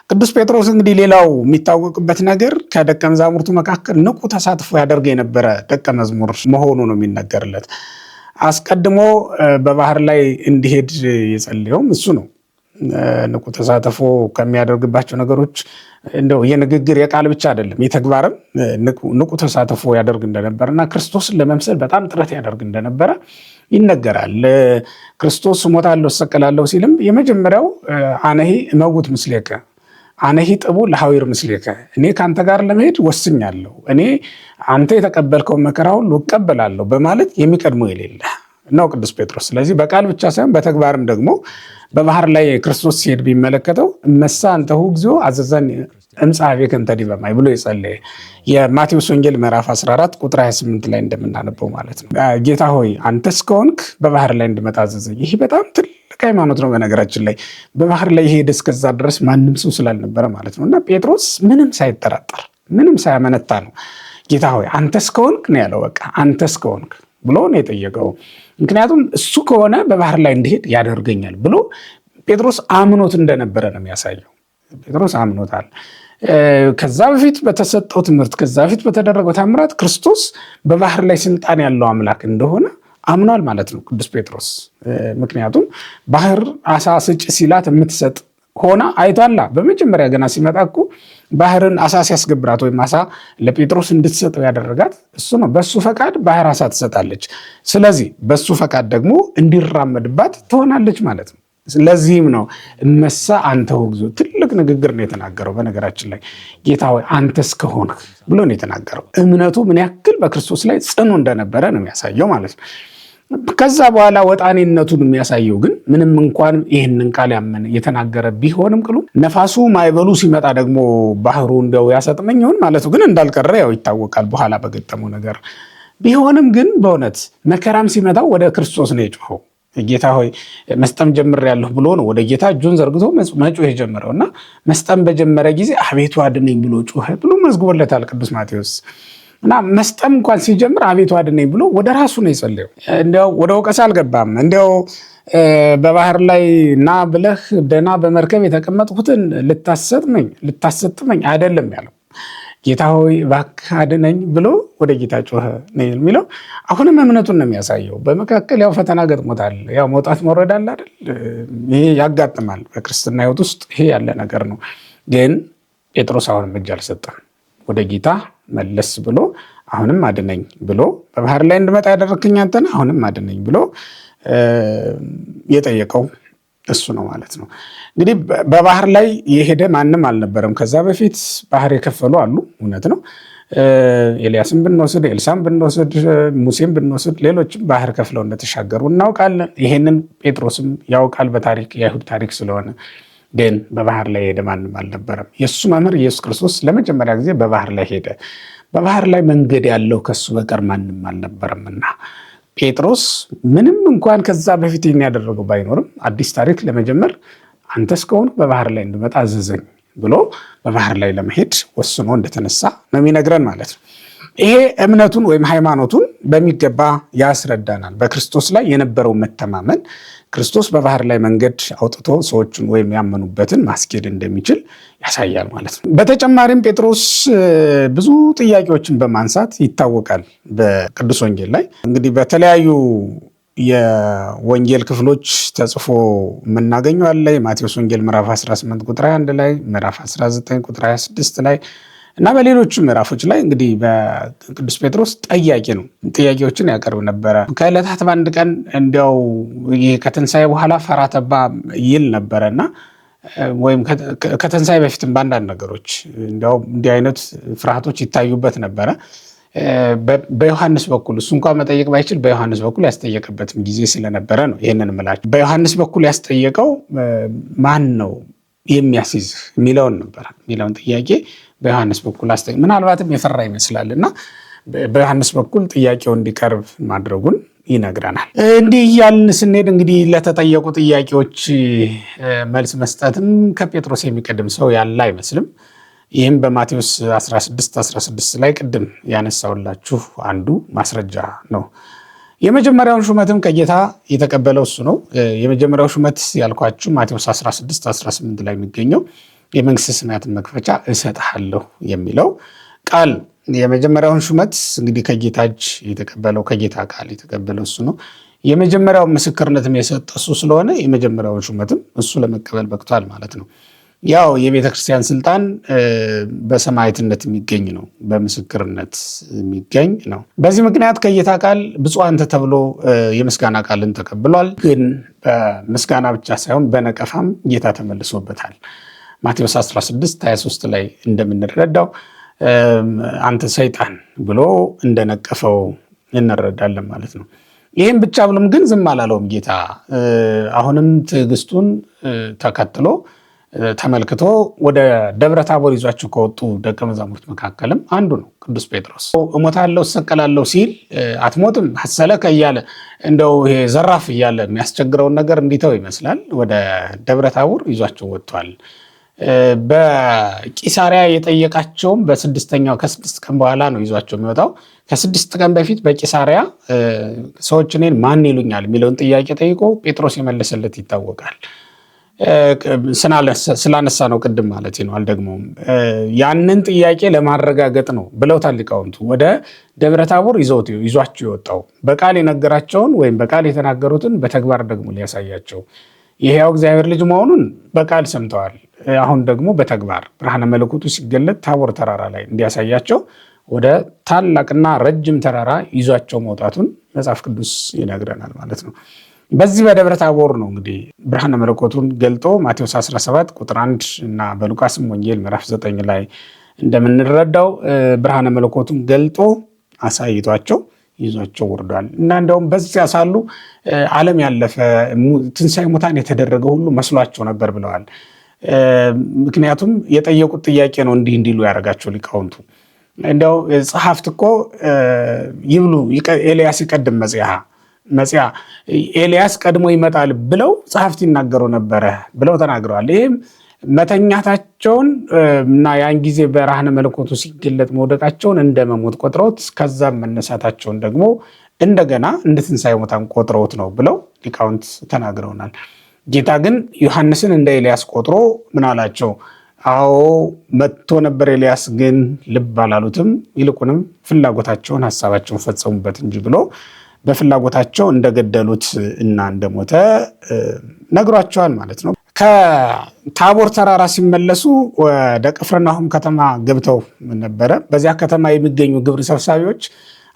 ቅዱስ ጴጥሮስ እንግዲህ ሌላው የሚታወቅበት ነገር ከደቀ መዛሙርቱ መካከል ንቁ ተሳትፎ ያደርግ የነበረ ደቀ መዝሙር መሆኑ ነው የሚነገርለት። አስቀድሞ በባህር ላይ እንዲሄድ የጸለየውም እሱ ነው። ንቁ ተሳትፎ ከሚያደርግባቸው ነገሮች እንደው የንግግር የቃል ብቻ አይደለም የተግባርም ንቁ ተሳትፎ ያደርግ እንደነበረና ክርስቶስን ለመምሰል በጣም ጥረት ያደርግ እንደነበረ ይነገራል። ክርስቶስ እሞታለሁ እሰቀላለሁ ሲልም የመጀመሪያው አነሂ እመውት ምስሌከ አነሂ ጥቡ ለሐዊር ምስሌከ፣ እኔ ከአንተ ጋር ለመሄድ ወስኛለሁ፣ እኔ አንተ የተቀበልከውን መከራ ሁሉ እቀበላለሁ በማለት የሚቀድመው የሌለ ነው ቅዱስ ጴጥሮስ። ስለዚህ በቃል ብቻ ሳይሆን በተግባርም ደግሞ በባህር ላይ ክርስቶስ ሲሄድ ቢመለከተው እመሳ አንተሁ እግዚኦ አዘዘኒ እምጻቤከ እንተ ዲበ ማይ ብሎ የጸለየ የማቴዎስ ወንጌል ምዕራፍ 14 ቁጥር 28 ላይ እንደምናነበው ማለት ነው። ጌታ ሆይ አንተስ ከሆንክ በባህር ላይ እንድመጣ አዘዘኝ። ይህ በጣም ትልቅ ሃይማኖት ነው። በነገራችን ላይ በባህር ላይ ሄደ እስከዛ ድረስ ማንም ሰው ስላልነበረ ማለት ነው። እና ጴጥሮስ ምንም ሳይጠራጠር ምንም ሳያመነታ ነው ጌታ ሆይ አንተስ ከሆንክ ነው ያለው። በቃ አንተስ ከሆንክ ብሎ ነው የጠየቀው። ምክንያቱም እሱ ከሆነ በባህር ላይ እንዲሄድ ያደርገኛል ብሎ ጴጥሮስ አምኖት እንደነበረ ነው የሚያሳየው። ጴጥሮስ አምኖታል። ከዛ በፊት በተሰጠው ትምህርት፣ ከዛ በፊት በተደረገው ታምራት ክርስቶስ በባህር ላይ ስልጣን ያለው አምላክ እንደሆነ አምኗል ማለት ነው ቅዱስ ጴጥሮስ። ምክንያቱም ባህር አሳ ስጭ ሲላት የምትሰጥ ሆና አይቷላ። በመጀመሪያ ገና ሲመጣ እኮ ባህርን አሳ ሲያስገብራት ወይም አሳ ለጴጥሮስ እንድትሰጠው ያደረጋት እሱ ነው። በሱ ፈቃድ ባህር አሳ ትሰጣለች። ስለዚህ በሱ ፈቃድ ደግሞ እንዲራመድባት ትሆናለች ማለት ነው። ስለዚህም ነው እመሳ አንተሁ እግዚኦ፣ ትልቅ ንግግር ነው የተናገረው። በነገራችን ላይ ጌታ ሆይ አንተስ ከሆንክ ብሎ ነው የተናገረው። እምነቱ ምን ያክል በክርስቶስ ላይ ጽኑ እንደነበረ ነው የሚያሳየው ማለት ነው። ከዛ በኋላ ወጣኔነቱን የሚያሳየው ግን ምንም እንኳን ይህንን ቃል ያመነ የተናገረ ቢሆንም ቅሉ ነፋሱ ማይበሉ ሲመጣ ደግሞ ባህሩ እንደው ያሰጥመኝ ይሆን ማለቱ ግን እንዳልቀረ ያው ይታወቃል በኋላ በገጠመው ነገር። ቢሆንም ግን በእውነት መከራም ሲመጣው ወደ ክርስቶስ ነው የጮኸው። ጌታ ሆይ መስጠም ጀምሬያለሁ ብሎ ነው ወደ ጌታ እጁን ዘርግቶ መጮህ የጀመረው እና መስጠም በጀመረ ጊዜ አቤቱ አድነኝ ብሎ ጮኸ ብሎ መዝግቦለታል ቅዱስ ማቴዎስ። እና መስጠም እንኳን ሲጀምር አቤቱ አድነኝ ብሎ ወደ ራሱ ነው የጸለየው። እንዲያው ወደ ወቀሳ አልገባም። እንዲያው በባህር ላይ ና ብለህ ደህና በመርከብ የተቀመጥኩትን ልታሰጥመኝ አይደለም ያለው። ጌታ ሆይ እባክህ አድነኝ ብሎ ወደ ጌታ ጮኸ ነው የሚለው። አሁንም እምነቱን ነው የሚያሳየው። በመካከል ያው ፈተና ገጥሞታል። ያው መውጣት መውረድ አለ አይደል? ይሄ ያጋጥማል በክርስትና ሕይወት ውስጥ ይሄ ያለ ነገር ነው። ግን ጴጥሮስ አሁንም እጅ አልሰጠም። ወደ ጌታ መለስ ብሎ አሁንም አድነኝ ብሎ በባህር ላይ እንድመጣ ያደረግከኝ አንተ ነህ፣ አሁንም አድነኝ ብሎ የጠየቀው እሱ ነው ማለት ነው። እንግዲህ በባህር ላይ የሄደ ማንም አልነበረም። ከዛ በፊት ባህር የከፈሉ አሉ፣ እውነት ነው። ኤልያስን ብንወስድ፣ ኤልሳን ብንወስድ፣ ሙሴን ብንወስድ ሌሎችም ባህር ከፍለው እንደተሻገሩ እናውቃለን። ይሄንን ጴጥሮስም ያውቃል በታሪክ የአይሁድ ታሪክ ስለሆነ። ግን በባህር ላይ ሄደ ማንም አልነበረም። የእሱ መምህር ኢየሱስ ክርስቶስ ለመጀመሪያ ጊዜ በባህር ላይ ሄደ። በባህር ላይ መንገድ ያለው ከሱ በቀር ማንም አልነበረምና ጴጥሮስ ምንም እንኳን ከዛ በፊት ያደረገው ባይኖርም አዲስ ታሪክ ለመጀመር አንተስ ከሆንክ በባህር ላይ እንድመጣ አዘዘኝ ብሎ በባህር ላይ ለመሄድ ወስኖ እንደተነሳ ነው የሚነግረን ማለት ነው። ይሄ እምነቱን ወይም ሃይማኖቱን በሚገባ ያስረዳናል። በክርስቶስ ላይ የነበረው መተማመን ክርስቶስ በባህር ላይ መንገድ አውጥቶ ሰዎችን ወይም ያመኑበትን ማስኬድ እንደሚችል ያሳያል ማለት ነው። በተጨማሪም ጴጥሮስ ብዙ ጥያቄዎችን በማንሳት ይታወቃል በቅዱስ ወንጌል ላይ። እንግዲህ በተለያዩ የወንጌል ክፍሎች ተጽፎ የምናገኘው አለ። የማቴዎስ ወንጌል ምዕራፍ 18 ቁጥር 21 ላይ፣ ምዕራፍ 19 ቁጥር 26 ላይ እና በሌሎቹ ምዕራፎች ላይ እንግዲህ በቅዱስ ጴጥሮስ ጠያቂ ነው። ጥያቄዎችን ያቀርብ ነበረ። ከዕለታት በአንድ ቀን እንዲያው ከትንሣኤ በኋላ ፈራ ተባ ይል ነበረና ወይም ከትንሣኤ በፊትም በአንዳንድ ነገሮች እንዲያው እንዲህ አይነት ፍርሃቶች ይታዩበት ነበረ። በዮሐንስ በኩል እሱ እንኳን መጠየቅ ባይችል በዮሐንስ በኩል ያስጠየቅበትም ጊዜ ስለነበረ ነው ይህንን እምላቸው። በዮሐንስ በኩል ያስጠየቀው ማን ነው የሚያስይዝ የሚለውን ነበር። የሚለውን ጥያቄ በዮሐንስ በኩል ምናልባትም የፈራ ይመስላል እና በዮሐንስ በኩል ጥያቄው እንዲቀርብ ማድረጉን ይነግረናል። እንዲህ እያልን ስንሄድ እንግዲህ ለተጠየቁ ጥያቄዎች መልስ መስጠትም ከጴጥሮስ የሚቀድም ሰው ያለ አይመስልም። ይህም በማቴዎስ 16 ላይ ቅድም ያነሳውላችሁ አንዱ ማስረጃ ነው። የመጀመሪያውን ሹመትም ከጌታ የተቀበለው እሱ ነው። የመጀመሪያው ሹመት ያልኳችሁ ማቴዎስ 16:18 ላይ የሚገኘው የመንግስተ ሰማያትን መክፈቻ እሰጥሃለሁ የሚለው ቃል የመጀመሪያውን ሹመት እንግዲህ ከጌታ እጅ የተቀበለው ከጌታ ቃል የተቀበለው እሱ ነው። የመጀመሪያው ምስክርነትም የሰጠ እሱ ስለሆነ የመጀመሪያውን ሹመትም እሱ ለመቀበል በቅቷል ማለት ነው። ያው የቤተ ክርስቲያን ስልጣን በሰማዕትነት የሚገኝ ነው፣ በምስክርነት የሚገኝ ነው። በዚህ ምክንያት ከጌታ ቃል ብፁዕ አንተ ተብሎ የምስጋና ቃልን ተቀብሏል። ግን በምስጋና ብቻ ሳይሆን በነቀፋም ጌታ ተመልሶበታል። ማቴዎስ 16:23 ላይ እንደምንረዳው አንተ ሰይጣን ብሎ እንደነቀፈው እንረዳለን ማለት ነው። ይህም ብቻ ብሎም ግን ዝም አላለውም ጌታ። አሁንም ትዕግስቱን ተከትሎ ተመልክቶ ወደ ደብረ ታቦር ይዟቸው ከወጡ ደቀ መዛሙርት መካከልም አንዱ ነው ቅዱስ ጴጥሮስ። እሞታለሁ እሰቀላለሁ ሲል አትሞትም ሐሰለከ እያለ እንደው ይሄ ዘራፍ እያለ የሚያስቸግረውን ነገር እንዲተው ይመስላል ወደ ደብረ ታቦር ይዟቸው ወጥቷል። በቂሳሪያ የጠየቃቸውም በስድስተኛው ከ6 ቀን በኋላ ነው ይዟቸው የሚወጣው። ከ6 ቀን በፊት በቂሳሪያ ሰዎች እኔን ማን ይሉኛል የሚለውን ጥያቄ ጠይቆ ጴጥሮስ የመለሰለት ይታወቃል። ስላነሳ ነው ቅድም ማለት ነው፣ አልደግሞም። ያንን ጥያቄ ለማረጋገጥ ነው ብለውታል ሊቃውንቱ። ወደ ደብረ ታቦር ይዟቸው የወጣው በቃል የነገራቸውን ወይም በቃል የተናገሩትን በተግባር ደግሞ ሊያሳያቸው፣ የሕያው እግዚአብሔር ልጅ መሆኑን በቃል ሰምተዋል። አሁን ደግሞ በተግባር ብርሃነ መለኮቱ ሲገለጥ ታቦር ተራራ ላይ እንዲያሳያቸው ወደ ታላቅና ረጅም ተራራ ይዟቸው መውጣቱን መጽሐፍ ቅዱስ ይነግረናል ማለት ነው። በዚህ በደብረ ታቦር ነው እንግዲህ ብርሃነ መለኮቱን ገልጦ ማቴዎስ 17 ቁጥር 1 እና በሉቃስም ወንጌል ምዕራፍ 9 ላይ እንደምንረዳው ብርሃነ መለኮቱን ገልጦ አሳይቷቸው ይዟቸው ወርዷል። እና እንደውም በዚያ ሳሉ ዓለም ያለፈ ትንሣኤ ሙታን የተደረገ ሁሉ መስሏቸው ነበር ብለዋል። ምክንያቱም የጠየቁት ጥያቄ ነው እንዲህ እንዲሉ ያደረጋቸው ሊቃውንቱ። እንደው ጸሐፍት እኮ ይብሉ ኤልያስ ይቀድም መጽያ ኤልያስ ቀድሞ ይመጣል ብለው ጸሐፍት ይናገሩ ነበረ ብለው ተናግረዋል። ይህም መተኛታቸውን እና ያን ጊዜ ብርሃነ መለኮቱ ሲገለጥ መውደቃቸውን እንደ መሞት ቆጥረውት ከዛም መነሳታቸውን ደግሞ እንደገና እንደ ትንሣኤ ሙታን ቆጥረውት ነው ብለው ሊቃውንት ተናግረውናል። ጌታ ግን ዮሐንስን እንደ ኤልያስ ቆጥሮ ምን አላቸው? አዎ መጥቶ ነበር ኤልያስ፣ ግን ልብ አላሉትም፣ ይልቁንም ፍላጎታቸውን ሐሳባቸውን ፈጸሙበት እንጂ ብሎ በፍላጎታቸው እንደገደሉት እና እንደሞተ ነግሯቸዋል ማለት ነው። ከታቦር ተራራ ሲመለሱ ወደ ቅፍርናሆም ከተማ ገብተው ነበረ። በዚያ ከተማ የሚገኙ ግብር ሰብሳቢዎች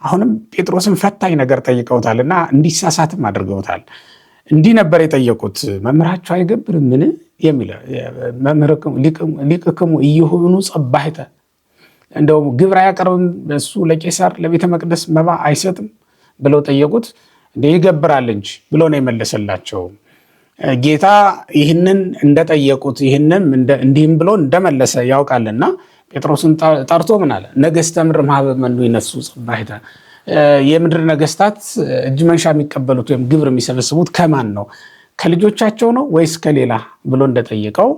አሁንም ጴጥሮስን ፈታኝ ነገር ጠይቀውታል እና እንዲሳሳትም አድርገውታል። እንዲህ ነበር የጠየቁት፣ መምህራቸው አይገብርም ምን የሚል ሊቅክሙ ኢይሁኑ ጸባሕተ፣ እንደውም ግብር አያቀርብም እሱ ለቄሳር ለቤተ መቅደስ መባ አይሰጥም ብለው ጠየቁት። እንደ ይገብራል እንጂ ብሎ ነው የመለሰላቸው። ጌታ ይህንን እንደጠየቁት ይህንም እንዲህም ብሎ እንደመለሰ ያውቃልና ጴጥሮስን ጠርቶ ምን አለ? ነገሥተ ምድር እምኀበ መኑ ይነሱ ጸባሕተ፣ የምድር ነገሥታት እጅ መንሻ የሚቀበሉት ወይም ግብር የሚሰበስቡት ከማን ነው? ከልጆቻቸው ነው ወይስ ከሌላ ብሎ እንደጠየቀው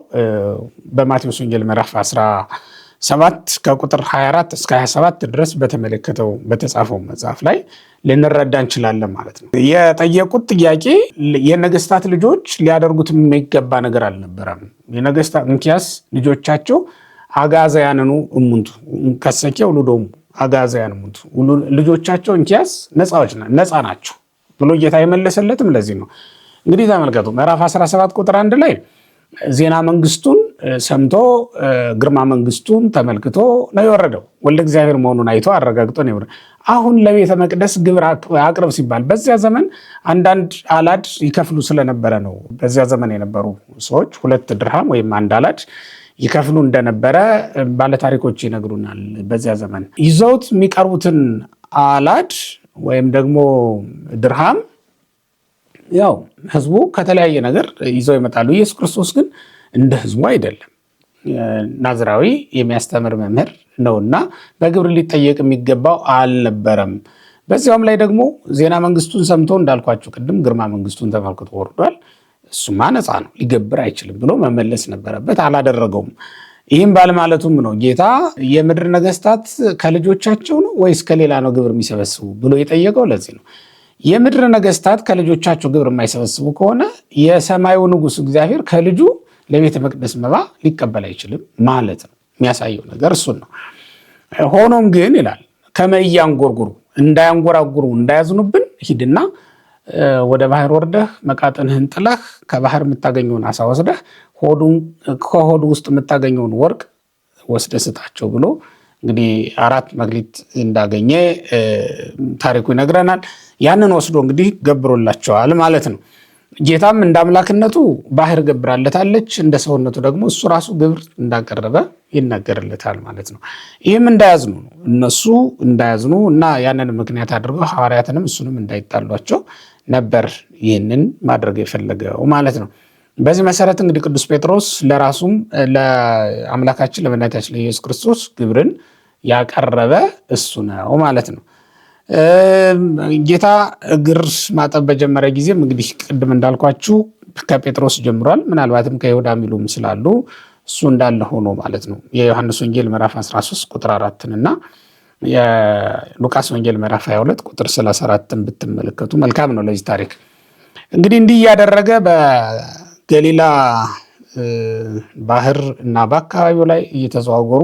በማቴዎስ ወንጌል ምዕራፍ 17 ከቁጥር 24 እስከ 27 ድረስ በተመለከተው በተጻፈው መጽሐፍ ላይ ልንረዳ እንችላለን ማለት ነው። የጠየቁት ጥያቄ የነገስታት ልጆች ሊያደርጉት የሚገባ ነገር አልነበረም። የነገስታት እንኪያስ ልጆቻቸው አጋዘያንኑ እሙንቱ ከሰኬ ውሉዶሙ አጋዘያን እሙንቱ፣ ልጆቻቸው እንኪያስ ነፃ ናቸው ብሎ ጌታ የመለሰለትም ለዚህ ነው። እንግዲህ ተመልከቱ ምዕራፍ 17 ቁጥር 1 ላይ ዜና መንግስቱን ሰምቶ ግርማ መንግስቱን ተመልክቶ ነው የወረደው። ወልደ እግዚአብሔር መሆኑን አይቶ አረጋግጦ ነው የወረደው። አሁን ለቤተ መቅደስ ግብር አቅርብ ሲባል በዚያ ዘመን አንዳንድ አላድ ይከፍሉ ስለነበረ ነው። በዚያ ዘመን የነበሩ ሰዎች 2 ድርሃም ወይም 1 አላድ ይከፍሉ እንደነበረ ባለታሪኮች ይነግሩናል። በዚያ ዘመን ይዘውት የሚቀርቡትን አላድ ወይም ደግሞ ድርሃም ያው ህዝቡ ከተለያየ ነገር ይዘው ይመጣሉ። ኢየሱስ ክርስቶስ ግን እንደ ህዝቡ አይደለም። ናዝራዊ የሚያስተምር መምህር ነውና በግብር ሊጠየቅ የሚገባው አልነበረም። በዚያውም ላይ ደግሞ ዜና መንግስቱን ሰምቶ እንዳልኳችሁ ቅድም ግርማ መንግስቱን ተመልክቶ ወርዷል። እሱማ ነፃ ነው ሊገብር አይችልም ብሎ መመለስ ነበረበት፣ አላደረገውም። ይህም ባለማለቱም ነው ጌታ የምድር ነገስታት ከልጆቻቸው ነው ወይስ ከሌላ ነው ግብር የሚሰበስቡ ብሎ የጠየቀው። ለዚህ ነው የምድር ነገስታት ከልጆቻቸው ግብር የማይሰበስቡ ከሆነ የሰማዩ ንጉሥ እግዚአብሔር ከልጁ ለቤተ መቅደስ መባ ሊቀበል አይችልም ማለት ነው። የሚያሳየው ነገር እሱን ነው። ሆኖም ግን ይላል ከመ ኢያንጎርጉሩ እንዳያንጎራጉሩ እንዳያዝኑብን ሂድና ወደ ባህር ወርደህ መቃጥንህን ጥለህ ከባህር የምታገኘውን አሳ ወስደህ ከሆዱ ውስጥ የምታገኘውን ወርቅ ወስደህ ስጣቸው ብሎ እንግዲህ 4 መክሊት እንዳገኘ ታሪኩ ይነግረናል። ያንን ወስዶ እንግዲህ ገብሮላቸዋል ማለት ነው። ጌታም እንደ አምላክነቱ ባህር ገብራለታለች፣ እንደ ሰውነቱ ደግሞ እሱ ራሱ ግብር እንዳቀረበ ይነገርለታል ማለት ነው። ይህም እንዳያዝኑ ነው፣ እነሱ እንዳያዝኑ እና ያንን ምክንያት አድርገው ሐዋርያትንም እሱንም እንዳይጣሏቸው ነበር ይህንን ማድረግ የፈለገው ማለት ነው። በዚህ መሰረት እንግዲህ ቅዱስ ጴጥሮስ ለራሱም ለአምላካችን ለመድኃኒታችን ለኢየሱስ ክርስቶስ ግብርን ያቀረበ እሱ ነው ማለት ነው። ጌታ እግር ማጠብ በጀመረ ጊዜም እንግዲህ ቅድም እንዳልኳችሁ ከጴጥሮስ ጀምሯል። ምናልባትም ከይሁዳ ሚሉም ስላሉ እሱ እንዳለ ሆኖ ማለት ነው። የዮሐንስ ወንጌል ምዕራፍ 13 ቁጥር 4 እና የሉቃስ ወንጌል ምዕራፍ 22 ቁጥር 34ን ብትመለከቱ መልካም ነው። ለዚህ ታሪክ እንግዲህ እንዲህ እያደረገ በገሊላ ባህር እና በአካባቢው ላይ እየተዘዋወሩ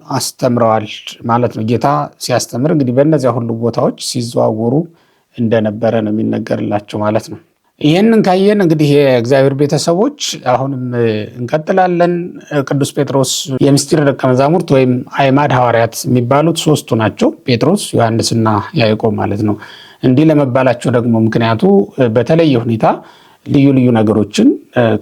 አስተምረዋል ማለት ነው። ጌታ ሲያስተምር እንግዲህ በእነዚያ ሁሉ ቦታዎች ሲዘዋወሩ እንደነበረ ነው የሚነገርላቸው ማለት ነው። ይህንን ካየን እንግዲህ የእግዚአብሔር ቤተሰቦች አሁንም እንቀጥላለን። ቅዱስ ጴጥሮስ የምስጢር ደቀ መዛሙርት ወይም አዕማደ ሐዋርያት የሚባሉት 3ቱ ናቸው፣ ጴጥሮስ፣ ዮሐንስና ያዕቆብ ማለት ነው። እንዲህ ለመባላቸው ደግሞ ምክንያቱ በተለየ ሁኔታ ልዩ ልዩ ነገሮችን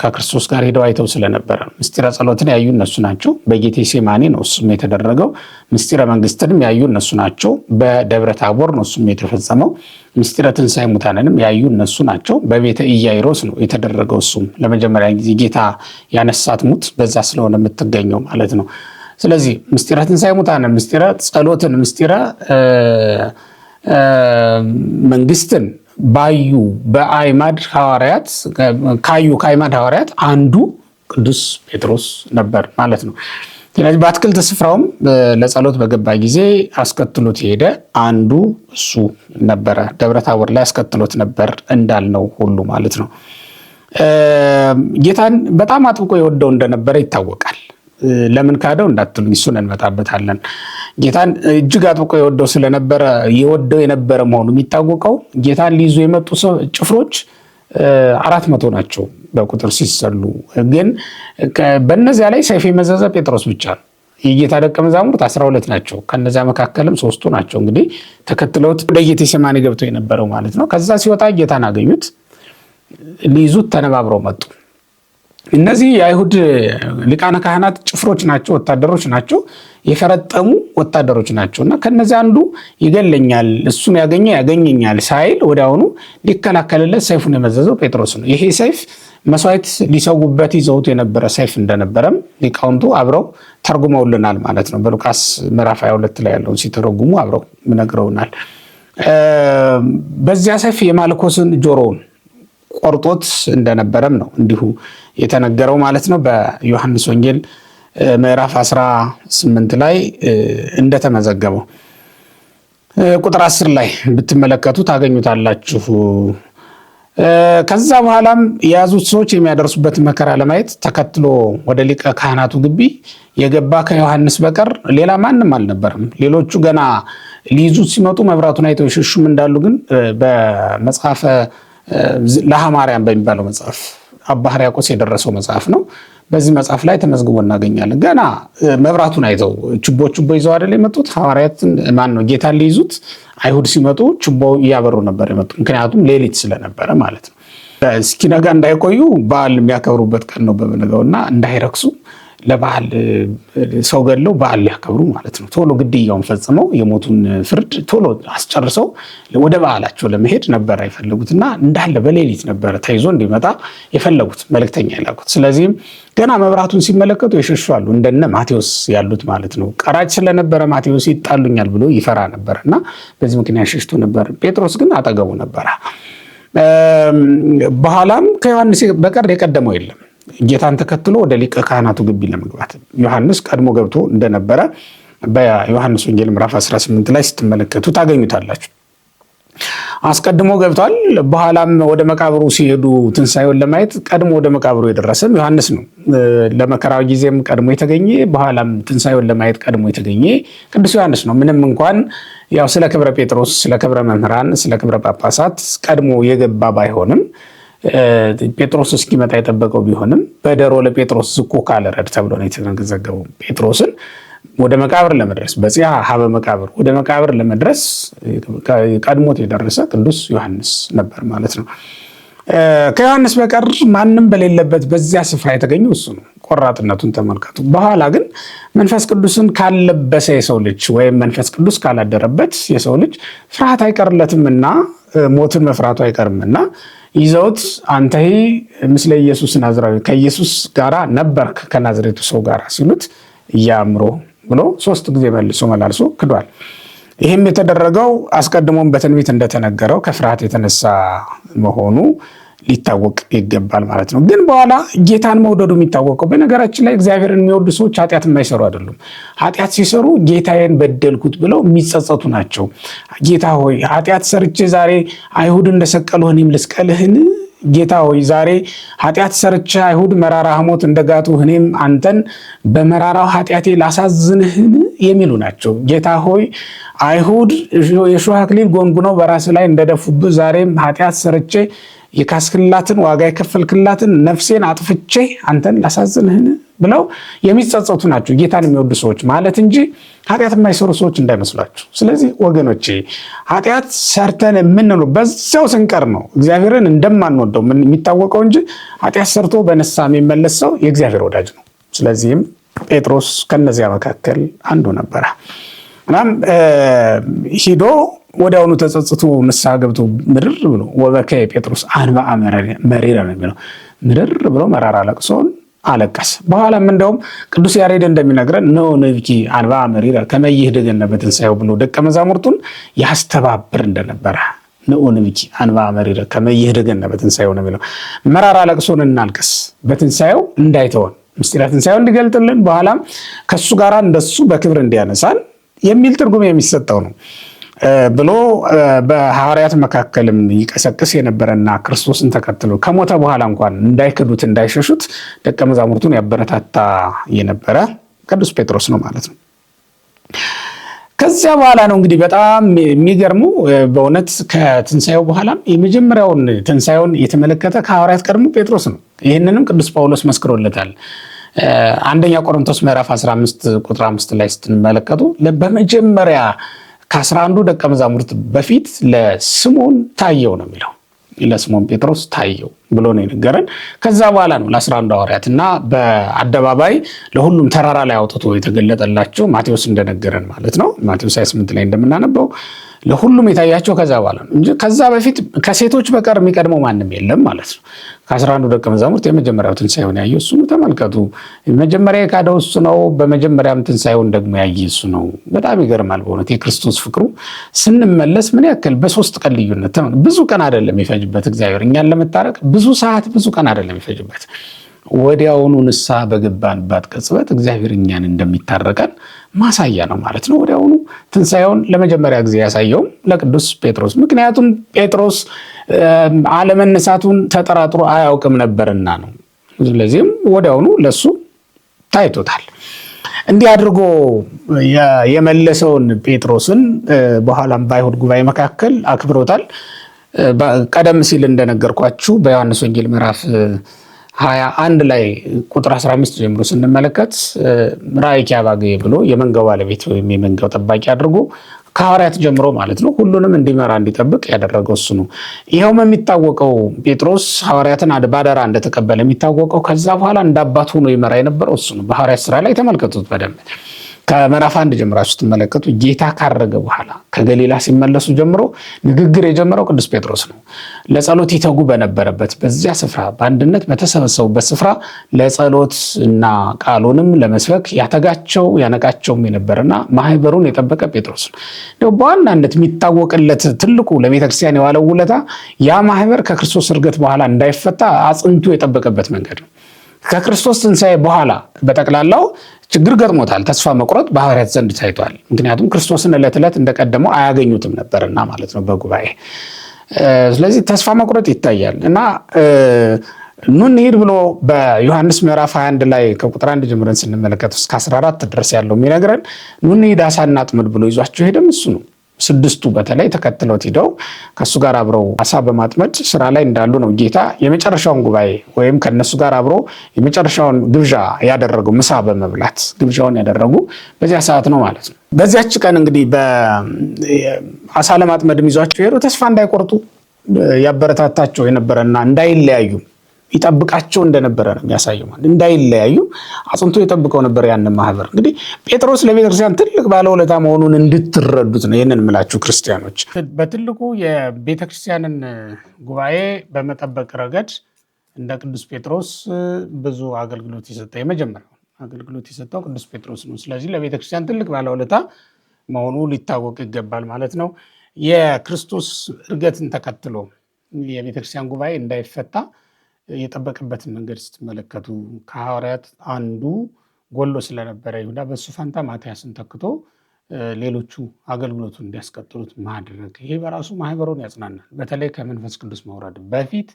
ከክርስቶስ ጋር ሄደው አይተው ስለነበረ ምስጢረ ጸሎትን ያዩ እነሱ ናቸው። በጌቴሴማኒ ነው እሱም የተደረገው። ምስጢረ መንግስትንም ያዩ እነሱ ናቸው። በደብረ ታቦር ነው እሱም የተፈጸመው። ምስጢረ ትንሣኤ ሙታንንም ያዩ እነሱ ናቸው። በቤተ ኢያኢሮስ ነው የተደረገው። እሱም ለመጀመሪያ ጊዜ ጌታ ያነሳት ሙት በዛ ስለሆነ የምትገኘው ማለት ነው። ስለዚህ ምስጢረ ትንሣኤ ሙታንን፣ ምስጢረ ጸሎትን፣ ምስጢረ መንግስትን ባዩ በአዕማደ ሐዋርያት ከአዕማደ ሐዋርያት አንዱ ቅዱስ ጴጥሮስ ነበር ማለት ነው። ስለዚህ በአትክልት ስፍራውም ለጸሎት በገባ ጊዜ አስከትሎት ሄደ አንዱ እሱ ነበረ። ደብረ ታቦር ላይ አስከትሎት ነበር እንዳልነው ሁሉ ማለት ነው። ጌታን በጣም አጥብቆ የወደው እንደነበረ ይታወቃል። ለምን ካደው እንዳትሉኝ እሱን እንመጣበታለን። ጌታን እጅግ አጥብቆ የወደው ስለነበረ የወደው የነበረ መሆኑ የሚታወቀው ጌታን ሊይዙ የመጡ ጭፍሮች 400 ናቸው በቁጥር ሲሰሉ። ግን በእነዚያ ላይ ሰይፍ የመዘዘ ጴጥሮስ ብቻ ነው። የጌታ ደቀ መዛሙርት 12 ናቸው። ከነዚያ መካከልም 3ቱ ናቸው እንግዲህ ተከትለውት ወደ ጌቴሴማኒ ገብተው የነበረው ማለት ነው። ከዛ ሲወጣ ጌታን አገኙት፣ ሊይዙት ተነባብረው መጡ። እነዚህ የአይሁድ ሊቃነ ካህናት ጭፍሮች ናቸው፣ ወታደሮች ናቸው፣ የፈረጠሙ ወታደሮች ናቸው። እና ከነዚህ አንዱ ይገለኛል፣ እሱን ያገኘኛል ሳይል ወዲያውኑ ሊከላከልለት ሰይፉን የመዘዘው ጴጥሮስ ነው። ይሄ ሰይፍ መስዋዕት ሊሰውበት ይዘውት የነበረ ሰይፍ እንደነበረም ሊቃውንቱ አብረው ተርጉመውልናል ማለት ነው። በሉቃስ ምዕራፍ 22 ላይ ያለውን ሲተረጉሙ አብረው ነግረውናል። በዚያ ሰይፍ የማልኮስን ጆሮውን ቆርጦት እንደነበረም ነው እንዲሁ የተነገረው ማለት ነው። በዮሐንስ ወንጌል ምዕራፍ 18 ላይ እንደተመዘገበው ቁጥር 10 ላይ ብትመለከቱ ታገኙታላችሁ። ከዛ በኋላም የያዙት ሰዎች የሚያደርሱበት መከራ ለማየት ተከትሎ ወደ ሊቀ ካህናቱ ግቢ የገባ ከዮሐንስ በቀር ሌላ ማንም አልነበረም። ሌሎቹ ገና ሊይዙት ሲመጡ መብራቱን አይተው የሸሹም እንዳሉ ግን በመጽሐፈ ለሐማርያም በሚባለው መጽሐፍ አባ ሕርያቆስ የደረሰው መጽሐፍ ነው። በዚህ መጽሐፍ ላይ ተመዝግቦ እናገኛለን። ገና መብራቱን አይተው ችቦ ይዘው አይደል የመጡት ሐዋርያትን ጌታን ሊይዙት አይሁድ ሲመጡ ችቦ እያበሩ ነበር የመጡ። ምክንያቱም ሌሊት ስለነበረ ማለት ነው። እስኪነጋ እንዳይቆዩ በዓል የሚያከብሩበት ቀን ነው በበነጋውና እንዳይረክሱ ለበዓል ሰው ገለው በዓል ሊያከብሩ ማለት ነው። ቶሎ ግድያውን ፈጽመው የሞቱን ፍርድ ቶሎ አስጨርሰው ወደ በዓላቸው ለመሄድ ነበር አይፈልጉትና እንዳለ በሌሊት ነበር ተይዞ እንዲመጣ የፈለጉት መልእክተኛ ያላኩት። ስለዚህም ገና መብራቱን ሲመለከቱ ይሸሻሉ፣ እንደነ ማቴዎስ ያሉት ማለት ነው። ቀራጭ ስለነበረ ማቴዎስ ይጣሉኛል ብሎ ይፈራ ነበርና በዚህ ምክንያት ሸሽቶ ነበር። ጴጥሮስ ግን አጠገቡ ነበር። በኋላም ከዮሐንስ በቀር የቀደመው የለም ጌታን ተከትሎ ወደ ሊቀ ካህናቱ ግቢ ለመግባት። ዮሐንስ ቀድሞ ገብቶ እንደነበረ በዮሐንስ ወንጌል ምዕራፍ 18 ላይ ስትመለከቱ ታገኙታላችሁ። አስቀድሞ ገብቷል። በኋላም ወደ መቃብሩ ሲሄዱ ትንሣኤውን ለማየት ቀድሞ ወደ መቃብሩ የደረሰም ዮሐንስ ነው። ለመከራው ጊዜም ቀድሞ የተገኘ በኋላም ትንሣኤውን ለማየት ቀድሞ የተገኘ ቅዱስ ዮሐንስ ነው። ምንም እንኳን ያው ስለ ክብረ ጴጥሮስ፣ ስለ ክብረ መምህራን፣ ስለ ክብረ ጳጳሳት ቀድሞ የገባ ባይሆንም ጴጥሮስ እስኪመጣ የጠበቀው ቢሆንም በደሮ ለጴጥሮስ ዝቁ ካለ ረድ ተብሎ ነው የተዘገበው። ጴጥሮስን ወደ መቃብር ለመድረስ በዚያ ሀበ መቃብር ወደ መቃብር ለመድረስ ቀድሞት የደረሰ ቅዱስ ዮሐንስ ነበር ማለት ነው። ከዮሐንስ በቀር ማንም በሌለበት በዚያ ስፍራ የተገኘው እሱ ነው። ቆራጥነቱን ተመልከቱ። በኋላ ግን መንፈስ ቅዱስን ካለበሰ የሰው ልጅ ወይም መንፈስ ቅዱስ ካላደረበት የሰው ልጅ ፍርሃት አይቀርለትምና ሞትን መፍራቱ አይቀርምና ይዘውት አንተ ምስለ ኢየሱስ ናዝራዊ ከኢየሱስ ጋራ ነበርክ ከናዝሬቱ ሰው ጋራ ሲሉት እያምሮ ብሎ 3 ጊዜ መላልሶ ክዷል። ይህም የተደረገው አስቀድሞም በትንቢት እንደተነገረው ከፍርሃት የተነሳ መሆኑ ሊታወቅ ይገባል ማለት ነው። ግን በኋላ ጌታን መውደዱ የሚታወቀው በነገራችን ላይ እግዚአብሔርን የሚወዱ ሰዎች ኃጢአት የማይሰሩ አይደሉም። ኃጢአት ሲሰሩ ጌታዬን በደልኩት ብለው የሚጸጸቱ ናቸው። ጌታ ሆይ ኃጢአት ሰርቼ ዛሬ አይሁድ እንደሰቀሉ እኔም ልስቀልህን? ጌታ ሆይ ዛሬ ኃጢአት ሰርቼ አይሁድ መራራ ሐሞት እንደጋቱ እኔም አንተን በመራራው ኃጢአቴ ላሳዝንህን? የሚሉ ናቸው። ጌታ ሆይ አይሁድ የሾህ አክሊል ጎንጉነው በራስ ላይ እንደደፉብህ ዛሬም ኃጢአት ሰርቼ የካስክላትን ዋጋ የከፈልክላትን ነፍሴን አጥፍቼ አንተን ላሳዝንህን? ብለው የሚጸጸቱ ናቸው ጌታን የሚወዱ ሰዎች ማለት እንጂ ኃጢአት የማይሰሩ ሰዎች እንዳይመስሏቸው። ስለዚህ ወገኖቼ ኃጢአት ሰርተን የምንሉ በዛው ስንቀር ነው እግዚአብሔርን እንደማንወደው የሚታወቀው እንጂ ኃጢአት ሰርቶ በነሳ የሚመለስ ሰው የእግዚአብሔር ወዳጅ ነው። ስለዚህም ጴጥሮስ ከነዚያ መካከል አንዱ ነበረ። እናም ሂዶ ወዲያውኑ ተጸጽቶ ንስሐ ገብቶ ምርር ብሎ ወበከየ ጴጥሮስ አንበአ መሪረ ነው የሚለው። ምርር ብሎ መራራ ለቅሶን አለቀሰ። በኋላም እንደውም ቅዱስ ያሬድ እንደሚነግረን ነው ነብኪ አንበአ መሪረ ከመ ይህድገነ በትንሣኤው ብሎ ደቀ መዛሙርቱን ያስተባብር እንደነበረ ነው ነብኪ አንበአ መሪረ ከመ ይህድገነ በትንሣኤው ነው የሚለው። መራራ ለቅሶን እናልቅስ በትንሣኤው እንዳይተወን ምስጢረ ትንሣኤው እንዲገልጥልን በኋላም ከሱ ጋር እንደሱ በክብር እንዲያነሳን የሚል ትርጉም የሚሰጠው ነው ብሎ በሐዋርያት መካከልም ይቀሰቅስ የነበረና ክርስቶስን ተከትሎ ከሞተ በኋላ እንኳን እንዳይክዱት እንዳይሸሹት ደቀ መዛሙርቱን ያበረታታ የነበረ ቅዱስ ጴጥሮስ ነው ማለት ነው። ከዚያ በኋላ ነው እንግዲህ በጣም የሚገርመው በእውነት ከትንሣኤው በኋላም የመጀመሪያውን ትንሣኤውን የተመለከተ ከሐዋርያት ቀድሞ ጴጥሮስ ነው። ይህንንም ቅዱስ ጳውሎስ መስክሮለታል። አንደኛ ቆሮንቶስ ምዕራፍ 15 ቁጥር 5 ላይ ስትመለከቱ በመጀመሪያ ከ11 ደቀ መዛሙርት በፊት ለስምዖን ታየው ነው የሚለው። ለስምዖን ጴጥሮስ ታየው ብሎ ነው የነገረን። ከዛ በኋላ ነው ለ11 ሐዋርያት እና በአደባባይ ለሁሉም ተራራ ላይ አውጥቶ የተገለጠላቸው ማቴዎስ እንደነገረን ማለት ነው። ማቴዎስ 28 ላይ እንደምናነበው ለሁሉም የታያቸው ከዛ በኋላ ነው እንጂ ከዛ በፊት ከሴቶች በቀር የሚቀድመው ማንም የለም ማለት ነው። ከ11 ደቀ መዛሙርት የመጀመሪያው ትንሣኤውን ያየ እሱ ነው። ተመልከቱ፣ መጀመሪያ የካደው እሱ ነው። በመጀመሪያም ትንሣኤውን ደግሞ ያየ እሱ ነው። በጣም ይገርማል በእውነት የክርስቶስ ፍቅሩ ስንመለስ ምን ያክል በ3 ቀን ልዩነት ብዙ ቀን አይደለም ይፈጅበት እግዚአብሔር እኛን ለመታረቅ ብዙ ሰዓት ብዙ ቀን አይደለም ይፈጅበት። ወዲያውኑ ንስሐ በገባንባት ቅጽበት እግዚአብሔር እኛን እንደሚታረቀን ማሳያ ነው ማለት ነው። ወዲያውኑ ትንሣኤውን ለመጀመሪያ ጊዜ ያሳየውም ለቅዱስ ጴጥሮስ፣ ምክንያቱም ጴጥሮስ አለመነሳቱን ተጠራጥሮ አያውቅም ነበርና ነው። ስለዚህም ወዲያውኑ ለሱ ታይቶታል። እንዲህ አድርጎ የመለሰውን ጴጥሮስን በኋላም በአይሁድ ጉባኤ መካከል አክብሮታል። ቀደም ሲል እንደነገርኳችሁ በዮሐንስ ወንጌል ምዕራፍ 21 ላይ ቁጥር 15 ጀምሮ ስንመለከት ራእይኪ አባጌ ብሎ የመንጋው ባለቤት ወይም የመንጋው ጠባቂ አድርጎ ከሐዋርያት ጀምሮ ማለት ነው ሁሉንም እንዲመራ እንዲጠብቅ ያደረገው እሱ ነው። ይኸውም የሚታወቀው ጴጥሮስ ሐዋርያትን ባደራ እንደተቀበለ የሚታወቀው ከዛ በኋላ እንዳባት ሆኖ ይመራ የነበረው እሱ ነው። በሐዋርያት ስራ ላይ ተመልከቱት በደንብ ከምዕራፍ 1 ጀምራችሁ ስትመለከቱ ጌታ ካረገ በኋላ ከገሊላ ሲመለሱ ጀምሮ ንግግር የጀመረው ቅዱስ ጴጥሮስ ነው። ለጸሎት ይተጉ በነበረበት በዚያ ስፍራ በአንድነት በተሰበሰቡበት ስፍራ ለጸሎት እና ቃሉንም ለመስበክ ያተጋቸው ያነቃቸውም የነበረና ማህበሩን የጠበቀ ጴጥሮስ ነው። በዋናነት የሚታወቅለት ትልቁ ለቤተክርስቲያን የዋለው ውለታ ያ ማህበር ከክርስቶስ እርገት በኋላ እንዳይፈታ አጽንቶ የጠበቀበት መንገድ ነው። ከክርስቶስ ትንሣኤ በኋላ በጠቅላላው ችግር ገጥሞታል። ተስፋ መቁረጥ በሐዋርያት ዘንድ ታይቷል። ምክንያቱም ክርስቶስን ዕለት ዕለት እንደቀደመው አያገኙትም ነበርና ማለት ነው በጉባኤ። ስለዚህ ተስፋ መቁረጥ ይታያል እና ኑ እንሂድ ብሎ በዮሐንስ ምዕራፍ 21 ላይ ከቁጥር 1 ጀምረን ስንመለከት እስከ 14 ድረስ ያለው የሚነግረን ኑ እንሂድ ዓሣ እናጥምድ ብሎ ይዟቸው ሄደም እሱ ነው። 6ቱ በተለይ ተከትሎት ሂደው ከእሱ ጋር አብረው ዓሣ በማጥመድ ስራ ላይ እንዳሉ ነው ጌታ የመጨረሻውን ጉባኤ ወይም ከነሱ ጋር አብሮ የመጨረሻውን ግብዣ ያደረገው፣ ምሳ በመብላት ግብዣውን ያደረጉ በዚያ ሰዓት ነው ማለት ነው። በዚያች ቀን እንግዲህ በዓሣ ለማጥመድ ይዟቸው ሄዱ። ተስፋ እንዳይቆርጡ ያበረታታቸው የነበረና እንዳይለያዩ ይጠብቃቸው እንደነበረ ነው የሚያሳየው። ማለት እንዳይለያዩ አጽንቶ የጠብቀው ነበር ያንን ማህበር። እንግዲህ ጴጥሮስ ለቤተክርስቲያን ትልቅ ባለውለታ መሆኑን እንድትረዱት ነው ይህንን የምላችሁ ክርስቲያኖች። በትልቁ የቤተክርስቲያንን ጉባኤ በመጠበቅ ረገድ እንደ ቅዱስ ጴጥሮስ ብዙ አገልግሎት የሰጠ የመጀመሪያው አገልግሎት የሰጠው ቅዱስ ጴጥሮስ ነው። ስለዚህ ለቤተክርስቲያን ትልቅ ባለውለታ መሆኑ ሊታወቅ ይገባል ማለት ነው። የክርስቶስ እርገትን ተከትሎ የቤተክርስቲያን ጉባኤ እንዳይፈታ የጠበቅበትን መንገድ ስትመለከቱ ከሐዋርያት አንዱ ጎሎ ስለነበረ ይሁዳ በሱ ፋንታ ማትያስን ተክቶ ሌሎቹ አገልግሎቱን እንዲያስቀጥሉት ማድረግ፣ ይሄ በራሱ ማህበሩን ያጽናናል። በተለይ ከመንፈስ ቅዱስ መውረድ በፊት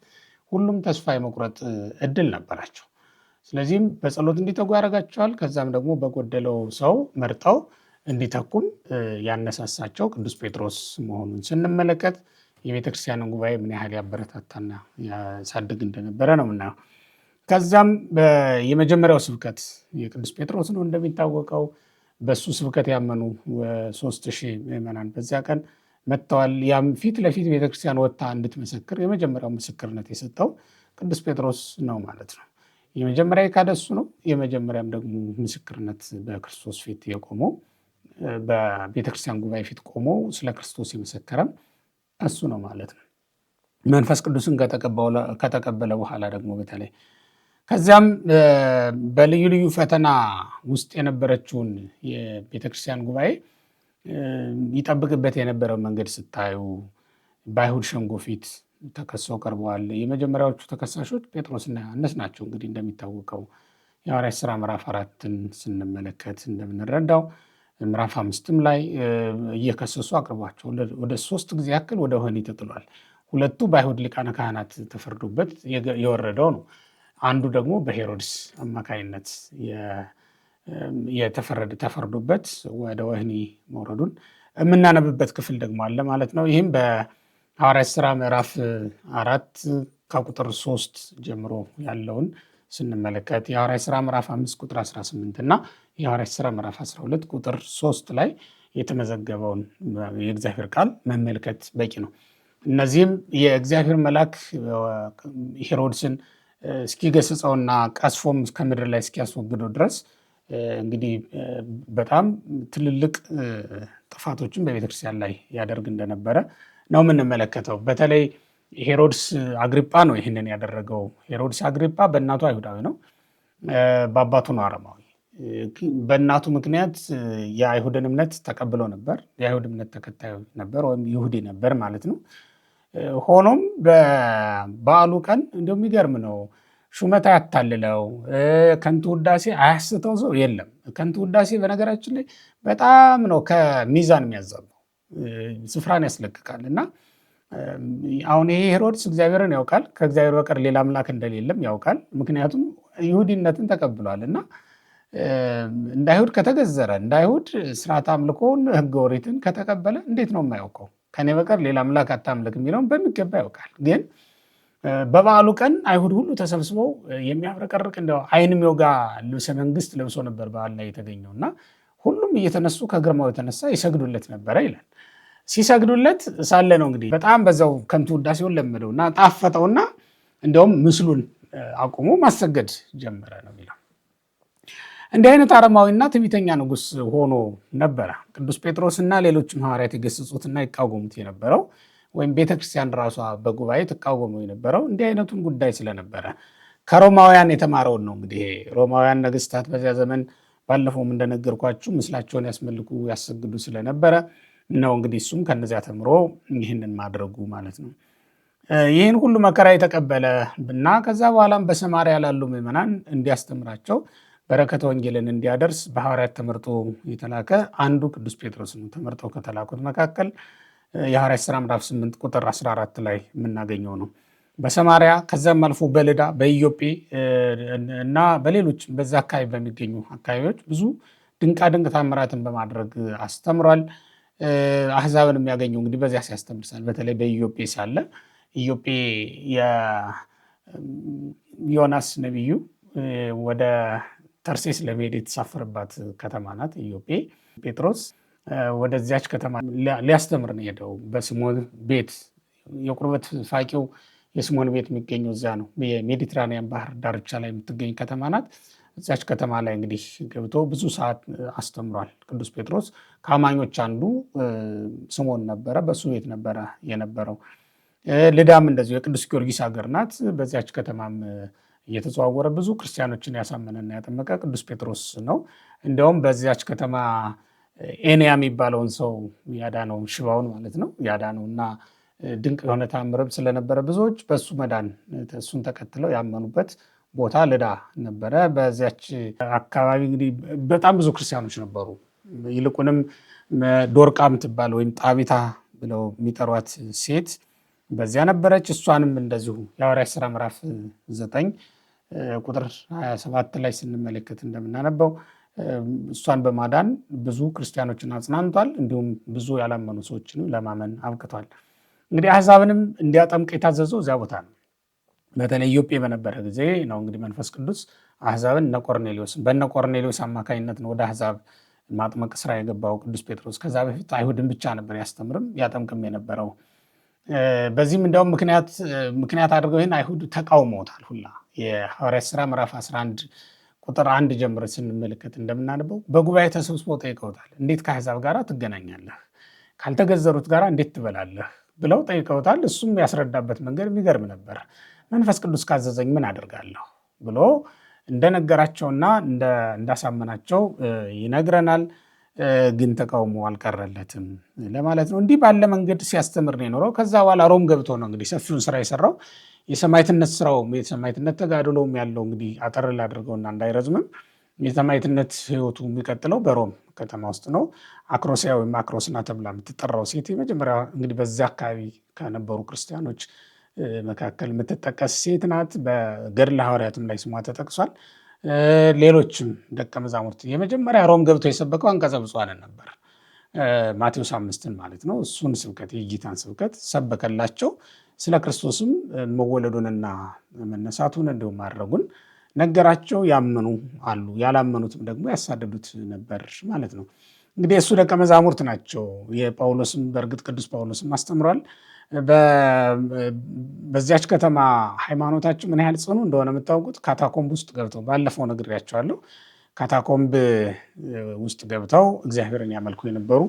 ሁሉም ተስፋ የመቁረጥ እድል ነበራቸው። ስለዚህም በጸሎት እንዲተጉ ያደርጋቸዋል። ከዛም ደግሞ በጎደለው ሰው መርጠው እንዲተኩም ያነሳሳቸው ቅዱስ ጴጥሮስ መሆኑን ስንመለከት የቤተክርስቲያንን ጉባኤ ምን ያህል ያበረታታና ያሳድግ እንደነበረ ነው ምናየው። ከዛም የመጀመሪያው ስብከት የቅዱስ ጴጥሮስ ነው። እንደሚታወቀው በሱ ስብከት ያመኑ 3000 ምዕመናን በዚያ ቀን መጥተዋል። ያም ፊት ለፊት ቤተክርስቲያን ወጥታ እንድትመሰክር የመጀመሪያው ምስክርነት የሰጠው ቅዱስ ጴጥሮስ ነው ማለት ነው። የመጀመሪያ የካደሱ ነው። የመጀመሪያም ደግሞ ምስክርነት በክርስቶስ ፊት የቆመው በቤተክርስቲያን ጉባኤ ፊት ቆሞ ስለ ክርስቶስ የመሰከረም እሱ ነው ማለት ነው። መንፈስ ቅዱስን ከተቀበለ በኋላ ደግሞ በተለይ ከዚያም በልዩ ልዩ ፈተና ውስጥ የነበረችውን የቤተክርስቲያን ጉባኤ ይጠብቅበት የነበረው መንገድ ስታዩ በአይሁድ ሸንጎ ፊት ተከሰው ቀርበዋል። የመጀመሪያዎቹ ተከሳሾች ጴጥሮስና ዮሐንስ ናቸው። እንግዲህ እንደሚታወቀው የሐዋርያት ሥራ ምዕራፍ 4ን ስንመለከት እንደምንረዳው ምዕራፍ 5ም ላይ እየከሰሱ አቅርቧቸው ወደ 3 ጊዜ ያክል ወደ ወህኒ ተጥሏል። 2ቱ በአይሁድ ሊቃነ ካህናት ተፈርዶበት የወረደው ነው። አንዱ ደግሞ በሄሮድስ አማካይነት ተፈርዶበት ወደ ወህኒ መውረዱን የምናነብበት ክፍል ደግሞ አለ ማለት ነው። ይህም በሐዋርያት ሥራ ምዕራፍ 4 ከቁጥር 3 ጀምሮ ያለውን ስንመለከት የሐዋርያት ሥራ ምዕራፍ 5 ቁጥር 18 እና የሐዋርያት ሥራ ምዕራፍ 12 ቁጥር 3 ላይ የተመዘገበውን የእግዚአብሔር ቃል መመልከት በቂ ነው። እነዚህም የእግዚአብሔር መልአክ ሄሮድስን እስኪገስጸውና ቀስፎም ከምድር ላይ እስኪያስወግደው ድረስ እንግዲህ በጣም ትልልቅ ጥፋቶችን በቤተክርስቲያን ላይ ያደርግ እንደነበረ ነው የምንመለከተው። በተለይ ሄሮድስ አግሪጳ ነው ይህንን ያደረገው። ሄሮድስ አግሪጳ በእናቱ አይሁዳዊ ነው፣ በአባቱ ነው አረማዊ። በእናቱ ምክንያት የአይሁድን እምነት ተቀብሎ ነበር። የአይሁድ እምነት ተከታይ ነበር ወይም ይሁዲ ነበር ማለት ነው። ሆኖም በበዓሉ ቀን እንደው የሚገርም ነው። ሹመት አያታልለው፣ ከንቱ ውዳሴ አያስተው ሰው የለም። ከንቱ ውዳሴ በነገራችን ላይ በጣም ነው ከሚዛን የሚያዛባው፣ ስፍራን ያስለቅቃል። እና አሁን ይሄ ሄሮድስ እግዚአብሔርን ያውቃል፣ ከእግዚአብሔር በቀር ሌላ አምላክ እንደሌለም ያውቃል። ምክንያቱም ይሁዲነትን ተቀብሏል እና እንደ አይሁድ ከተገዘረ እንደ አይሁድ ስርዓት አምልኮን ሕገ ኦሪትን ከተቀበለ እንዴት ነው የማያውቀው? ከኔ በቀር ሌላ አምላክ አታምልክ የሚለውን በሚገባ ያውቃል። ግን በበዓሉ ቀን አይሁድ ሁሉ ተሰብስበው የሚያብረቀርቅ እንደው ዓይን የሚወጋ ልብሰ መንግስት ለብሶ ነበር በዓል ላይ የተገኘው እና ሁሉም እየተነሱ ከግርማው የተነሳ ይሰግዱለት ነበረ ይላል። ሲሰግዱለት ሳለ ነው እንግዲህ በጣም በዛው ከንቱ ውዳሴውን ለመደውና ጣፈጠውና እንዲያውም ምስሉን አቁሞ ማሰገድ ጀመረ ነው የሚለው። እንዲህ አይነት አረማዊና ትዕቢተኛ ንጉሥ ሆኖ ነበረ ቅዱስ ጴጥሮስና ሌሎችም ሐዋርያት የገሰጹትና ይቃወሙት የነበረው ወይም ቤተክርስቲያን ራሷ በጉባኤ ትቃወመው የነበረው እንዲህ አይነቱን ጉዳይ ስለነበረ ከሮማውያን የተማረውን ነው። እንግዲህ ሮማውያን ነገስታት በዚያ ዘመን ባለፈውም እንደነገርኳችሁ ምስላቸውን ያስመልኩ ያሰግዱ ስለነበረ ነው እንግዲህ እሱም ከነዚያ ተምሮ ይህንን ማድረጉ ማለት ነው። ይህን ሁሉ መከራ የተቀበለ እና ከዛ በኋላም በሰማርያ ላሉ ምዕመናን እንዲያስተምራቸው በረከተ ወንጌልን እንዲያደርስ በሐዋርያት ተመርጦ የተላከ አንዱ ቅዱስ ጴጥሮስ ነው። ተመርጠው ከተላኩት መካከል የሐዋርያት ሥራ ምዕራፍ 8 ቁጥር 14 ላይ የምናገኘው ነው። በሰማርያ ከዛም አልፎ በልዳ በኢዮጴ እና በሌሎች በዛ አካባቢ በሚገኙ አካባቢዎች ብዙ ድንቃድንቅ ታምራትን በማድረግ አስተምሯል። አሕዛብን የሚያገኘው እንግዲህ በዚያ ሲያስተምር ሳለ በተለይ በኢዮጴ ሳለ ኢዮጴ የዮናስ ነቢዩ ወደ ተርሴስ ለመሄድ የተሳፈረባት ከተማ ናት ኢዮጴ። ጴጥሮስ ወደዚያች ከተማ ሊያስተምር ነው ሄደው። በስምዖን ቤት የቁርበት ፋቂው የስምዖን ቤት የሚገኘው እዚያ ነው። የሜዲትራኒያን ባህር ዳርቻ ላይ የምትገኝ ከተማ ናት። እዚያች ከተማ ላይ እንግዲህ ገብቶ ብዙ ሰዓት አስተምሯል ቅዱስ ጴጥሮስ። ከአማኞች አንዱ ስምዖን ነበረ፣ በእሱ ቤት ነበረ የነበረው። ልዳም እንደዚሁ የቅዱስ ጊዮርጊስ ሀገር ናት። በዚያች ከተማም እየተዘዋወረ ብዙ ክርስቲያኖችን ያሳመነና ያጠመቀ ቅዱስ ጴጥሮስ ነው። እንዲያውም በዚያች ከተማ ኤንያ የሚባለውን ሰው ያዳነው፣ ሽባውን ማለት ነው ያዳነው እና ድንቅ የሆነ ታምርም ስለነበረ ብዙዎች በእሱ መዳን እሱን ተከትለው ያመኑበት ቦታ ልዳ ነበረ። በዚያች አካባቢ እንግዲህ በጣም ብዙ ክርስቲያኖች ነበሩ። ይልቁንም ዶርቃ ምትባል ወይም ጣቢታ ብለው የሚጠሯት ሴት በዚያ ነበረች። እሷንም እንደዚሁ የሐዋርያት ሥራ ምዕራፍ 9 ቁጥር 27 ላይ ስንመለከት እንደምናነበው እሷን በማዳን ብዙ ክርስቲያኖችን አጽናንቷል። እንዲሁም ብዙ ያላመኑ ሰዎችንም ለማመን አብቅቷል። እንግዲህ አሕዛብንም እንዲያጠምቅ የታዘዘው እዚያ ቦታ ነው። በተለይ ኢዮጴ በነበረ ጊዜ ነው እንግዲህ መንፈስ ቅዱስ አሕዛብን በነ ቆርኔሌዎስ አማካኝነት ነው ወደ አሕዛብ ማጥመቅ ስራ የገባው ቅዱስ ጴጥሮስ። ከዛ በፊት አይሁድን ብቻ ነበር ያስተምርም ያጠምቅም የነበረው። በዚህም እንዲያውም ምክንያት አድርገው ይህን አይሁድ ተቃውመውታል ሁላ። የሐዋርያት ሥራ ምዕራፍ 11 ቁጥር 1 ጀምረ ስንመለከት እንደምናነበው በጉባኤ ተሰብስበው ጠይቀውታል። እንዴት ከአሕዛብ ጋር ትገናኛለህ? ካልተገዘሩት ጋር እንዴት ትበላለህ? ብለው ጠይቀውታል። እሱም ያስረዳበት መንገድ የሚገርም ነበር። መንፈስ ቅዱስ ካዘዘኝ ምን አደርጋለሁ ብሎ እንደነገራቸውና እንዳሳመናቸው ይነግረናል። ግን ተቃውሞ አልቀረለትም ለማለት ነው። እንዲህ ባለ መንገድ ሲያስተምር ነው የኖረው። ከዛ በኋላ ሮም ገብቶ ነው እንግዲህ ሰፊውን ስራ የሰራው። የሰማዕትነት ስራው የሰማዕትነት ተጋድሎም ያለው እንግዲህ አጠር ላድርገውና እንዳይረዝምም የሰማዕትነት ህይወቱ የሚቀጥለው በሮም ከተማ ውስጥ ነው። አክሮሲያ ወይም አክሮስና ተብላ የምትጠራው ሴት የመጀመሪያ እንግዲህ በዚያ አካባቢ ከነበሩ ክርስቲያኖች መካከል የምትጠቀስ ሴት ናት። በገድለ ሐዋርያትም ላይ ስሟ ተጠቅሷል። ሌሎችም ደቀ መዛሙርት የመጀመሪያ ሮም ገብቶ የሰበከው አንቀጸ ብፁዓንን ነበር። ማቴዎስ 5ን ማለት ነው። እሱን ስብከት የጌታን ስብከት ሰበከላቸው። ስለ ክርስቶስም መወለዱንና መነሳቱን እንዲሁም ማድረጉን ነገራቸው። ያመኑ አሉ፣ ያላመኑትም ደግሞ ያሳደዱት ነበር ማለት ነው። እንግዲህ የእሱ ደቀ መዛሙርት ናቸው። የጳውሎስም በእርግጥ ቅዱስ ጳውሎስም አስተምሯል። በዚያች ከተማ ሃይማኖታቸው ምን ያህል ጽኑ እንደሆነ የምታውቁት ካታኮምብ ውስጥ ገብተው ባለፈው ነግሬያቸዋለሁ። ካታኮምብ ውስጥ ገብተው እግዚአብሔርን ያመልኩ የነበሩ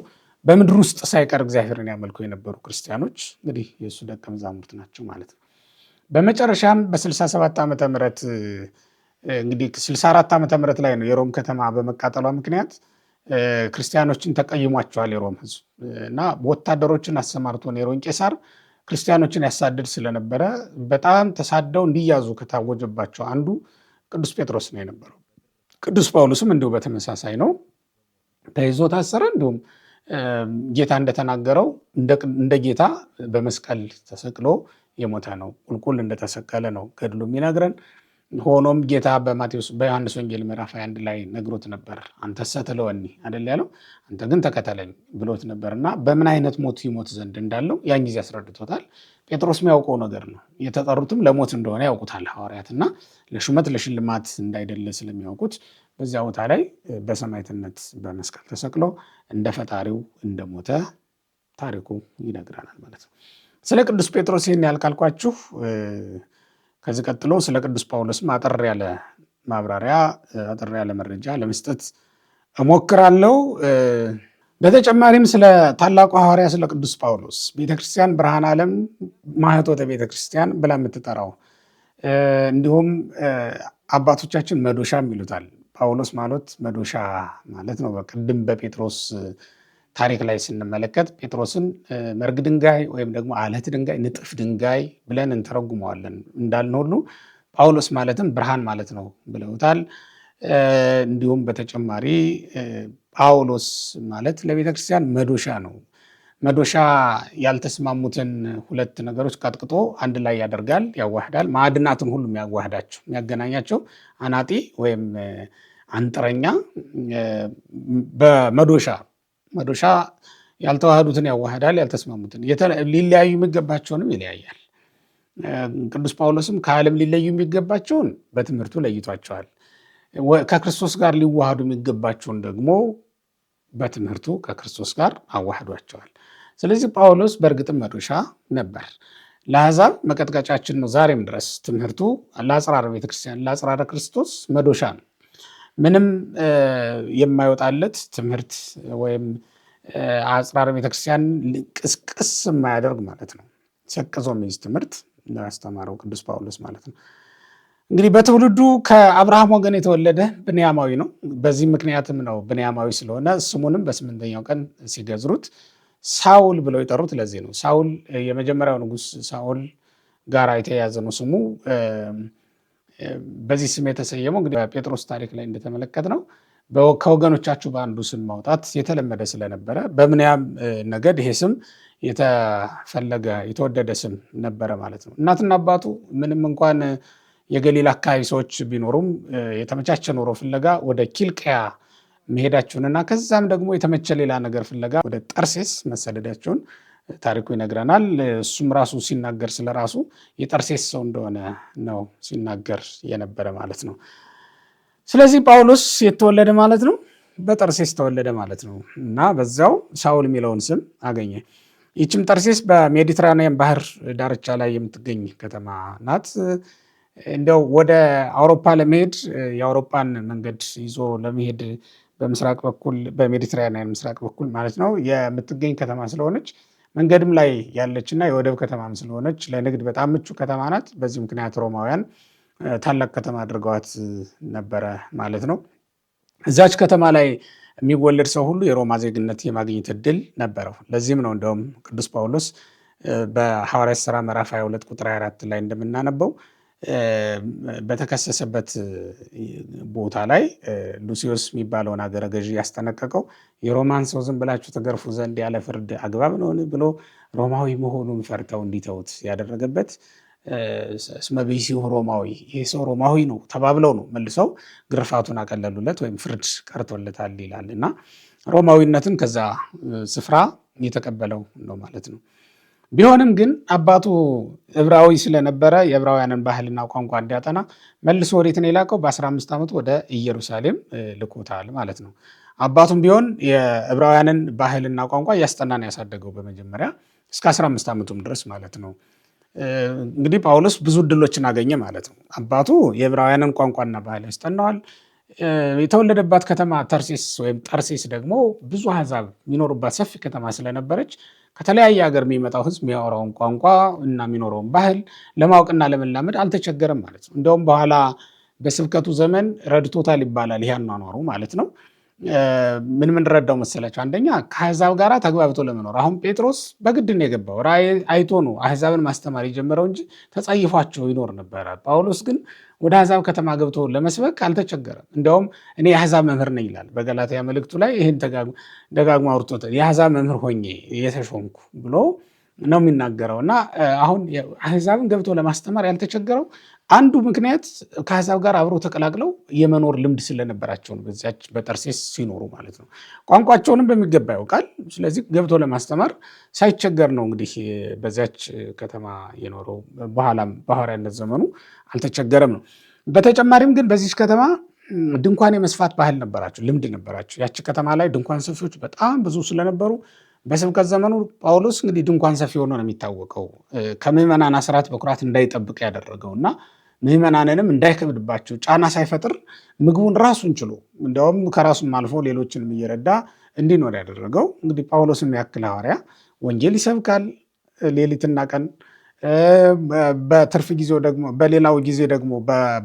በምድር ውስጥ ሳይቀር እግዚአብሔርን ያመልኩ የነበሩ ክርስቲያኖች እንግዲህ የእሱ ደቀ መዛሙርት ናቸው ማለት ነው። በመጨረሻም በ67 ዓመተ ምህረት እንግዲህ 64 ዓመተ ምህረት ላይ ነው የሮም ከተማ በመቃጠሏ ምክንያት ክርስቲያኖችን ተቀይሟቸዋል የሮም ሕዝብ እና ወታደሮችን አሰማርቶ ኔሮን ቄሳር ክርስቲያኖችን ያሳድድ ስለነበረ በጣም ተሳደው እንዲያዙ ከታወጀባቸው አንዱ ቅዱስ ጴጥሮስ ነው የነበረው። ቅዱስ ጳውሎስም እንዲሁ በተመሳሳይ ነው ተይዞ ታሰረ። እንዲሁም ጌታ እንደተናገረው እንደ ጌታ በመስቀል ተሰቅሎ የሞተ ነው፣ ቁልቁል እንደተሰቀለ ነው ገድሉ የሚነግረን። ሆኖም ጌታ በዮሐንስ ወንጌል ምዕራፍ 21 ላይ ነግሮት ነበር። አንተሰ ትለወኒ አይደል ያለው፣ አንተ ግን ተከተለኝ ብሎት ነበር እና በምን አይነት ሞት ይሞት ዘንድ እንዳለው ያን ጊዜ አስረድቶታል። ጴጥሮስ የሚያውቀው ነገር ነው። የተጠሩትም ለሞት እንደሆነ ያውቁታል ሐዋርያት እና ለሹመት ለሽልማት እንዳይደለ ስለሚያውቁት በዚያ ቦታ ላይ በሰማዕትነት በመስቀል ተሰቅሎ እንደ ፈጣሪው እንደሞተ ታሪኩ ይነግረናል ማለት ነው። ስለ ቅዱስ ጴጥሮስ ይህን ያልካልኳችሁ ከዚህ ቀጥሎ ስለ ቅዱስ ጳውሎስም አጠር ያለ ማብራሪያ አጠር ያለ መረጃ ለመስጠት እሞክራለሁ። በተጨማሪም ስለ ታላቁ ሐዋርያ ስለ ቅዱስ ጳውሎስ ቤተክርስቲያን ብርሃነ ዓለም ማኅቶተ ቤተክርስቲያን ብላ የምትጠራው እንዲሁም አባቶቻችን መዶሻም ይሉታል። ጳውሎስ ማለት መዶሻ ማለት ነው። በቅድም በጴጥሮስ ታሪክ ላይ ስንመለከት ጴጥሮስን መርግ ድንጋይ ወይም ደግሞ አለት ድንጋይ፣ ንጥፍ ድንጋይ ብለን እንተረጉመዋለን እንዳልን ሁሉ ጳውሎስ ማለትም ብርሃን ማለት ነው ብለውታል። እንዲሁም በተጨማሪ ጳውሎስ ማለት ለቤተክርስቲያን መዶሻ ነው። መዶሻ ያልተስማሙትን ሁለት ነገሮች ቀጥቅጦ አንድ ላይ ያደርጋል፣ ያዋህዳል። ማዕድናትን ሁሉ የሚያገናኛቸው አናጢ ወይም አንጥረኛ በመዶሻ ያልተዋህዱትን ያዋህዳል፣ ያልተስማሙትን ሊለያዩ የሚገባቸውንም ይለያያል። ቅዱስ ጳውሎስም ከዓለም ሊለዩ የሚገባቸውን በትምህርቱ ለይቷቸዋል። ከክርስቶስ ጋር ሊዋሃዱ የሚገባቸውን ደግሞ በትምህርቱ ከክርስቶስ ጋር አዋህዷቸዋል። ስለዚህ ጳውሎስ በእርግጥም መዶሻ ነበር። ለአሕዛብ መቀጥቀጫችን ነው። ዛሬም ድረስ ትምህርቱ ለአጽራረ ቤተክርስቲያን፣ ለአጽራረ ክርስቶስ መዶሻ ነው። ምንም የማይወጣለት ትምህርት ወይም አጽራረ ቤተክርስቲያን ቅስቅስ የማያደርግ ማለት ነው። ሰቅዞ የሚይዝ ትምህርት ያስተማረው ቅዱስ ጳውሎስ ማለት ነው። እንግዲህ በትውልዱ ከአብርሃም ወገን የተወለደ ብንያማዊ ነው። በዚህ ምክንያትም ነው ብንያማዊ ስለሆነ ስሙንም በ8ኛው ቀን ሲገዝሩት ሳውል ብለው የጠሩት ለዚህ ነው። ሳውል የመጀመሪያው ንጉሥ ሳውል ጋር የተያያዘ ነው ስሙ። በዚህ ስም የተሰየመው እንግዲህ በጴጥሮስ ታሪክ ላይ እንደተመለከት ነው ከወገኖቻችሁ በአንዱ ስም ማውጣት የተለመደ ስለነበረ በብንያም ነገድ ይሄ ስም የተፈለገ የተወደደ ስም ነበረ ማለት ነው። እናትና አባቱ ምንም እንኳን የገሊላ አካባቢ ሰዎች ቢኖሩም የተመቻቸ ኑሮ ፍለጋ ወደ ኪልቅያ መሄዳቸውንና ከዛም ደግሞ የተመቸ ሌላ ነገር ፍለጋ ወደ ጠርሴስ መሰደዳቸውን ታሪኩ ይነግረናል። እሱም ራሱ ሲናገር ስለራሱ የጠርሴስ ሰው እንደሆነ ነው ሲናገር የነበረ ማለት ነው። ስለዚህ ጳውሎስ የተወለደ ማለት ነው በጠርሴስ ተወለደ ማለት ነው እና በዛው ሳውል የሚለውን ስም አገኘ። ይችም ጠርሴስ በሜዲትራኒያን ባህር ዳርቻ ላይ የምትገኝ ከተማ ናት። እንደው ወደ አውሮፓ ለመሄድ የአውሮፓን መንገድ ይዞ ለመሄድ በምስራቅ በኩል በሜዲትራኒያን ምስራቅ በኩል ማለት ነው የምትገኝ ከተማ ስለሆነች መንገድም ላይ ያለችና የወደብ ከተማም ስለሆነች ለንግድ በጣም ምቹ ከተማ ናት። በዚህ ምክንያት ሮማውያን ታላቅ ከተማ አድርገዋት ነበረ ማለት ነው። እዛች ከተማ ላይ የሚወለድ ሰው ሁሉ የሮማ ዜግነት የማግኘት እድል ነበረው። ለዚህም ነው እንደውም ቅዱስ ጳውሎስ በሐዋርያት ሥራ ምዕራፍ 22 ቁጥር 24 ላይ እንደምናነበው በተከሰሰበት ቦታ ላይ ሉሲዮስ የሚባለውን አገረ ገዢ ያስጠነቀቀው የሮማን ሰው ዝም ብላችሁ ተገርፉ ዘንድ ያለ ፍርድ አግባብ ነውን ብሎ ሮማዊ መሆኑን ፈርተው እንዲተውት ያደረገበት እስመ ብእሲሁ ሮማዊ፣ ይህ ሰው ሮማዊ ነው ተባብለው ነው መልሰው ግርፋቱን አቀለሉለት ወይም ፍርድ ቀርቶለታል ይላል እና ሮማዊነትን ከዛ ስፍራ የተቀበለው ነው ማለት ነው። ቢሆንም ግን አባቱ ዕብራዊ ስለነበረ የዕብራውያንን ባህልና ቋንቋ እንዲያጠና መልሶ ወዴት ነው የላከው? በ15 ዓመቱ ወደ ኢየሩሳሌም ልኮታል ማለት ነው። አባቱም ቢሆን የዕብራውያንን ባህልና ቋንቋ እያስጠና ነው ያሳደገው በመጀመሪያ እስከ 15 ዓመቱም ድረስ ማለት ነው። እንግዲህ ጳውሎስ ብዙ እድሎችን አገኘ ማለት ነው። አባቱ የዕብራውያንን ቋንቋና ባህል ያስጠናዋል። የተወለደባት ከተማ ተርሴስ ወይም ጠርሴስ ደግሞ ብዙ አሕዛብ የሚኖሩባት ሰፊ ከተማ ስለነበረች ከተለያየ ሀገር የሚመጣው ሕዝብ የሚያወራውን ቋንቋ እና የሚኖረውን ባህል ለማወቅና ለመላመድ አልተቸገረም ማለት ነው። እንደውም በኋላ በስብከቱ ዘመን ረድቶታል ይባላል ይህ አኗኗሩ ማለት ነው። ምን ረዳው መሰላቸው? አንደኛ ከአሕዛብ ጋር ተግባብቶ ለመኖር። አሁን ጴጥሮስ በግድ ነው የገባው። ራእይ አይቶ ነው አሕዛብን ማስተማር የጀመረው እንጂ ተጸይፏቸው ይኖር ነበረ። ጳውሎስ ግን ወደ አሕዛብ ከተማ ገብቶ ለመስበክ አልተቸገረም። እንዲያውም እኔ የአሕዛብ መምህር ነኝ ይላል በገላትያ መልእክቱ ላይ። ይህን ደጋግሞ አውርቶታል። የአሕዛብ መምህር ሆኜ የተሾምኩ ብሎ ነው የሚናገረው እና አሁን አሕዛብን ገብቶ ለማስተማር ያልተቸገረው አንዱ ምክንያት ከአሕዛብ ጋር አብሮ ተቀላቅለው የመኖር ልምድ ስለነበራቸው ነው። በዚያች በጠርሴስ ሲኖሩ ማለት ነው። ቋንቋቸውንም በሚገባ ያውቃል። ስለዚህ ገብቶ ለማስተማር ሳይቸገር ነው እንግዲህ በዚያች ከተማ የኖረው። በኋላም በሐዋርያነት ዘመኑ አልተቸገረም ነው። በተጨማሪም ግን በዚች ከተማ ድንኳን የመስፋት ባህል ነበራቸው፣ ልምድ ነበራቸው። ያች ከተማ ላይ ድንኳን ሰፊዎች በጣም ብዙ ስለነበሩ በስብከት ዘመኑ ጳውሎስ እንግዲህ ድንኳን ሰፊ ሆኖ ነው የሚታወቀው። ከምዕመናን አስራት በኩራት እንዳይጠብቅ ያደረገው እና ምዕመናንንም እንዳይከብድባቸው ጫና ሳይፈጥር ምግቡን ራሱን ችሎ እንዲያውም ከራሱም አልፎ ሌሎችንም እየረዳ እንዲኖር ያደረገው እንግዲህ ጳውሎስን ያክል ሐዋርያ ወንጌል ይሰብካል ሌሊትና ቀን። በትርፍ ጊዜው ደግሞ በሌላው ጊዜ ደግሞ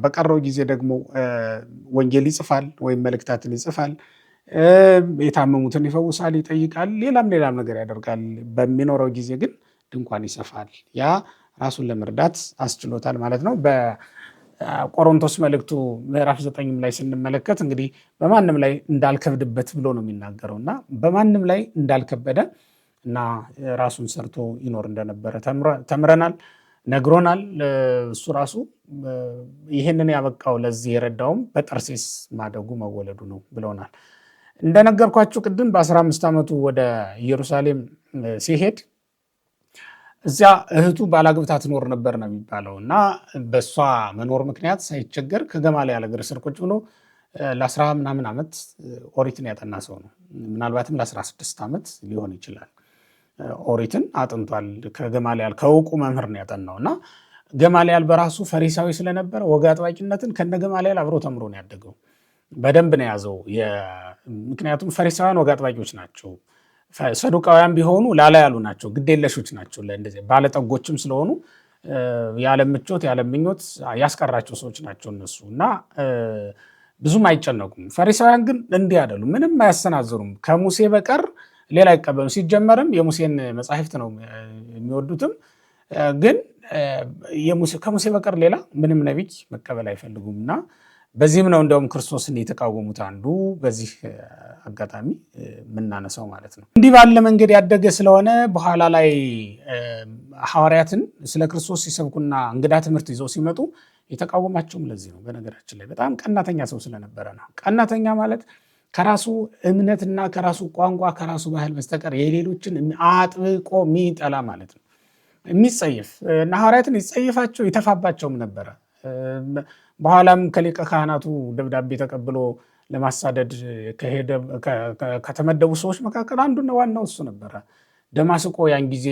በቀረው ጊዜ ደግሞ ወንጌል ይጽፋል ወይም መልእክታትን ይጽፋል። የታመሙትን ይፈውሳል፣ ይጠይቃል፣ ሌላም ነገር ያደርጋል። በሚኖረው ጊዜ ግን ድንኳን ይሰፋል። ያ ራሱን ለመርዳት አስችሎታል ማለት ነው። በቆሮንቶስ መልእክቱ ምዕራፍ 9 ላይ ስንመለከት እንግዲህ በማንም ላይ እንዳልከብድበት ብሎ ነው የሚናገረው እና በማንም ላይ እንዳልከበደ እና ራሱን ሰርቶ ይኖር እንደነበረ ተምረናል፣ ነግሮናል። እሱ ራሱ ይህንን ያበቃው ለዚህ የረዳውም በጠርሴስ ማደጉ መወለዱ ነው ብለውናል። እንደነገርኳችሁ ቅድም በ15 ዓመቱ ወደ ኢየሩሳሌም ሲሄድ እዚያ እህቱ ባላግብታ ትኖር ነበር ነው የሚባለው እና በእሷ መኖር ምክንያት ሳይቸገር ከገማልያል እግር ስር ቁጭ ብሎ ለ10 ምናምን ዓመት ኦሪትን ያጠና ሰው ነው። ምናልባትም ለ16 ዓመት ሊሆን ይችላል። ኦሪትን አጥንቷል። ከገማልያል ከእውቁ መምህር ነው ያጠናው እና ገማልያል በራሱ ፈሪሳዊ ስለነበረ ወግ አጥባቂነትን ከነ ገማልያል አብሮ ተምሮ ነው ያደገው። በደንብ ነው የያዘው። ምክንያቱም ፈሪሳውያን ወግ አጥባቂዎች ናቸው። ሰዱቃውያን ቢሆኑ ላላ ያሉ ናቸው፣ ግዴለሾች ናቸው። ለእንደዚህ ባለጠጎችም ስለሆኑ የዓለም ምቾት የዓለም ምኞት ያስቀራቸው ሰዎች ናቸው እነሱ እና ብዙም አይጨነቁም። ፈሪሳውያን ግን እንዲህ አይደሉም፣ ምንም አያሰናዝሩም። ከሙሴ በቀር ሌላ አይቀበሉም። ሲጀመርም የሙሴን መጻሕፍት ነው የሚወዱትም፣ ግን ከሙሴ በቀር ሌላ ምንም ነቢይ መቀበል አይፈልጉም እና በዚህም ነው እንደውም ክርስቶስን የተቃወሙት አንዱ በዚህ አጋጣሚ የምናነሳው ማለት ነው። እንዲህ ባለ መንገድ ያደገ ስለሆነ በኋላ ላይ ሐዋርያትን ስለ ክርስቶስ ሲሰብኩና እንግዳ ትምህርት ይዘው ሲመጡ የተቃወማቸውም ለዚህ ነው። በነገራችን ላይ በጣም ቀናተኛ ሰው ስለነበረ ነው። ቀናተኛ ማለት ከራሱ እምነትና ከራሱ ቋንቋ ከራሱ ባህል በስተቀር የሌሎችን አጥብቆ የሚጠላ ማለት ነው። የሚጸየፍ እና ሐዋርያትን ይጸየፋቸው ይተፋባቸውም ነበረ። በኋላም ከሊቀ ካህናቱ ደብዳቤ ተቀብሎ ለማሳደድ ከተመደቡ ሰዎች መካከል አንዱና ዋናው እሱ ነበረ። ደማስቆ ያን ጊዜ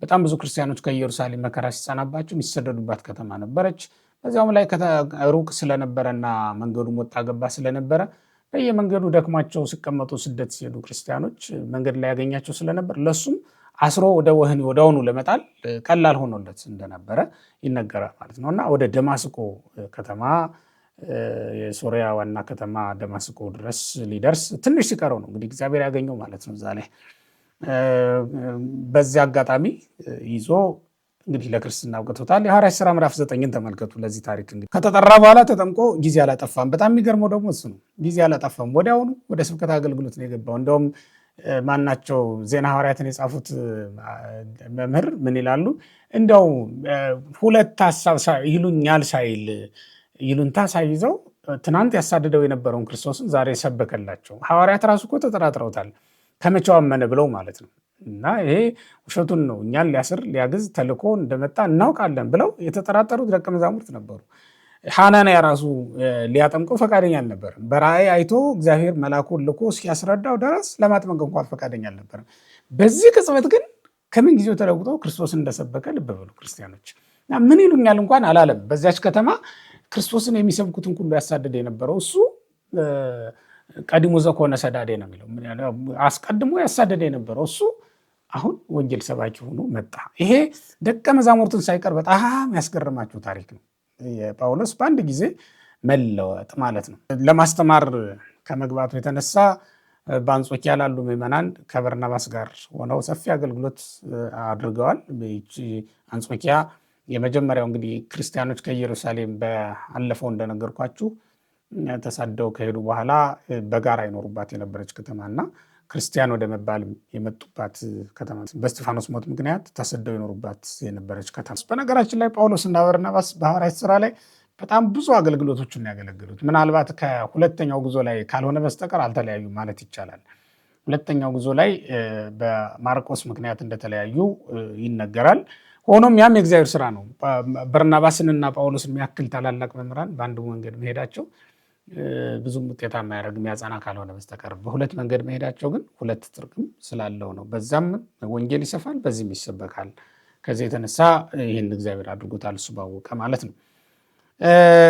በጣም ብዙ ክርስቲያኖች ከኢየሩሳሌም መከራ ሲጸናባቸው የሚሰደዱባት ከተማ ነበረች። በዚያውም ላይ ሩቅ ስለነበረና መንገዱ ወጣ ገባ ስለነበረ በየመንገዱ ደክሟቸው ሲቀመጡ ስደት ሲሄዱ ክርስቲያኖች መንገድ ላይ ያገኛቸው ስለነበር ለሱም አስሮ ወደ ወህኒ ወደአሁኑ ለመጣል ቀላል ሆኖለት እንደነበረ ይነገራል ማለት ነው እና ወደ ደማስቆ ከተማ የሶሪያ ዋና ከተማ ደማስቆ ድረስ ሊደርስ ትንሽ ሲቀረው ነው እንግዲህ እግዚአብሔር ያገኘው ማለት ነው። እዛ ላይ በዚህ አጋጣሚ ይዞ እንግዲህ ለክርስትና አውቅቶታል። የሐዋርያት ሥራ ምዕራፍ 9ን ተመልከቱ። ለዚህ ታሪክ እንግዲህ ከተጠራ በኋላ ተጠምቆ ጊዜ አላጠፋም። በጣም የሚገርመው ደግሞ እሱ ነው። ጊዜ አላጠፋም። ወዲያውኑ ወደ ስብከት አገልግሎት ነው የገባው። እንደውም ማናቸው ዜና ሐዋርያትን የጻፉት መምህር ምን ይላሉ? እንደው ሁለት ሀሳብ ይሉኛል ሳይል ይሉንታ ሳይይዘው ትናንት ያሳድደው የነበረውን ክርስቶስን ዛሬ ሰበከላቸው። ሐዋርያት ራሱ እኮ ተጠራጥረውታል። ከመቼው አመነ ብለው ማለት ነው። እና ይሄ ውሸቱን ነው፣ እኛን ሊያስር ሊያግዝ ተልኮ እንደመጣ እናውቃለን ብለው የተጠራጠሩት ደቀ መዛሙርት ነበሩ። ሐናንያ ራሱ ሊያጠምቀው ፈቃደኛ አልነበረም። በራእይ አይቶ እግዚአብሔር መልአኩን ልኮ እስኪያስረዳው ድረስ ለማጥመቅ እንኳን ፈቃደኛ አልነበረም። በዚህ ቅጽበት ግን ከምን ጊዜው ተለውጦ ክርስቶስን እንደሰበከ ልብ በሉ ክርስቲያኖች። ምን ይሉኛል እንኳን አላለም። በዚያች ከተማ ክርስቶስን የሚሰብኩትን ሁሉ ያሳደደ የነበረው እሱ ቀዲሞ ዘኮነ ሰዳዴ ነው የሚለው። አስቀድሞ ያሳደደ የነበረው እሱ አሁን ወንጌል ሰባኪ ሆኖ መጣ። ይሄ ደቀ መዛሙርትን ሳይቀር በጣም ያስገርማችሁ ታሪክ ነው። የጳውሎስ በአንድ ጊዜ መለወጥ ማለት ነው። ለማስተማር ከመግባቱ የተነሳ በአንጾኪያ ላሉ ምዕመናን ከበርናባስ ጋር ሆነው ሰፊ አገልግሎት አድርገዋል። አንጾኪያ የመጀመሪያው እንግዲህ ክርስቲያኖች ከኢየሩሳሌም በአለፈው እንደነገርኳችሁ ተሳደው ከሄዱ በኋላ በጋራ ይኖሩባት የነበረች ከተማና ክርስቲያን ወደ መባል የመጡባት ከተማ በእስጢፋኖስ ሞት ምክንያት ተሰደው ይኖሩባት የነበረች ከተማ። በነገራችን ላይ ጳውሎስና በርናባስ በሐዋርያት ሥራ ላይ በጣም ብዙ አገልግሎቶችን ያገለግሉት ምናልባት ከሁለተኛው ጉዞ ላይ ካልሆነ በስተቀር አልተለያዩ ማለት ይቻላል። ሁለተኛው ጉዞ ላይ በማርቆስ ምክንያት እንደተለያዩ ይነገራል። ሆኖም ያም የእግዚአብሔር ስራ ነው። በርናባስንና ጳውሎስን የሚያክል ታላላቅ መምህራን በአንዱ መንገድ መሄዳቸው ብዙም ውጤታማ ያደርግ የሚያጸና ካልሆነ በስተቀር በሁለት መንገድ መሄዳቸው ግን ሁለት ጥቅም ስላለው ነው። በዛም ወንጌል ይሰፋል፣ በዚህም ይሰበካል። ከዚህ የተነሳ ይህን እግዚአብሔር አድርጎታል እሱ ባወቀ ማለት ነው።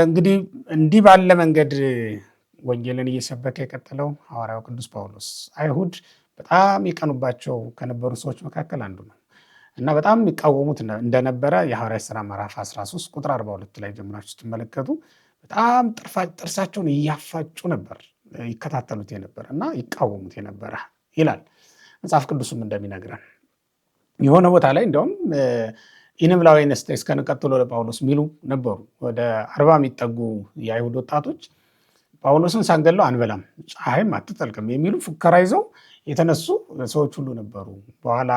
እንግዲህ እንዲህ ባለ መንገድ ወንጌልን እየሰበከ የቀጠለው ሐዋርያው ቅዱስ ጳውሎስ አይሁድ በጣም ይቀኑባቸው ከነበሩ ሰዎች መካከል አንዱ ነው እና በጣም የሚቃወሙት እንደነበረ የሐዋርያት ሥራ ምዕራፍ 13 ቁጥር 42 ላይ ጀምራችሁ ስትመለከቱ በጣም ጥርሳቸውን እያፋጩ ነበር ይከታተሉት የነበረ እና ይቃወሙት የነበረ ይላል መጽሐፍ ቅዱስም እንደሚነግረን። የሆነ ቦታ ላይ እንዲያውም ኢንብላዊ ነስተ እስከንቀጥሎ ለጳውሎስ የሚሉ ነበሩ። ወደ 40 የሚጠጉ የአይሁድ ወጣቶች ጳውሎስን ሳንገለው አንበላም፣ ፀሐይም አትጠልቅም የሚሉ ፉከራ ይዘው የተነሱ ሰዎች ሁሉ ነበሩ። በኋላ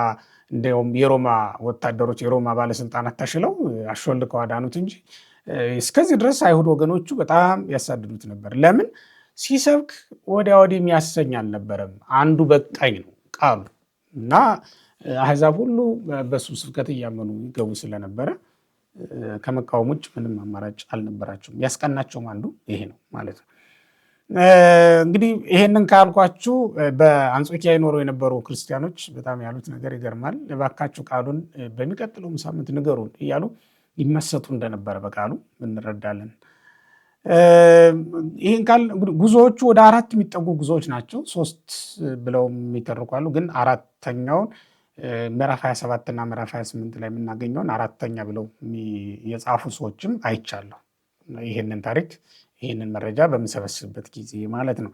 እንዲያውም የሮማ ወታደሮች የሮማ ባለስልጣናት ተሽለው አሾልከው አዳኑት እንጂ እስከዚህ ድረስ አይሁድ ወገኖቹ በጣም ያሳድዱት ነበር። ለምን? ሲሰብክ ወዲያ ወዲህ የሚያሰኝ አልነበረም። አንዱ በቃኝ ነው ቃሉ እና አሕዛብ ሁሉ በሱ ስብከት እያመኑ ይገቡ ስለነበረ ከመቃወም ውጭ ምንም አማራጭ አልነበራቸውም። ያስቀናቸውም አንዱ ይሄ ነው ማለት ነው። እንግዲህ ይሄንን ካልኳችሁ በአንጾኪያ ይኖሩ የነበሩ ክርስቲያኖች በጣም ያሉት ነገር ይገርማል። እባካችሁ ቃሉን በሚቀጥለውም ሳምንት ንገሩን እያሉ ይመሰጡ እንደነበረ በቃሉ እንረዳለን። ይህን ካል ጉዞዎቹ ወደ 4 የሚጠጉ ጉዞዎች ናቸው። 3 ብለው የሚተርኳሉ፣ ግን አራተኛውን ምዕራፍ 27 እና ምዕራፍ 28 ላይ የምናገኘውን 4ኛ ብለው የጻፉ ሰዎችም አይቻለሁ። ይህንን ታሪክ ይህንን መረጃ በምሰበስብበት ጊዜ ማለት ነው።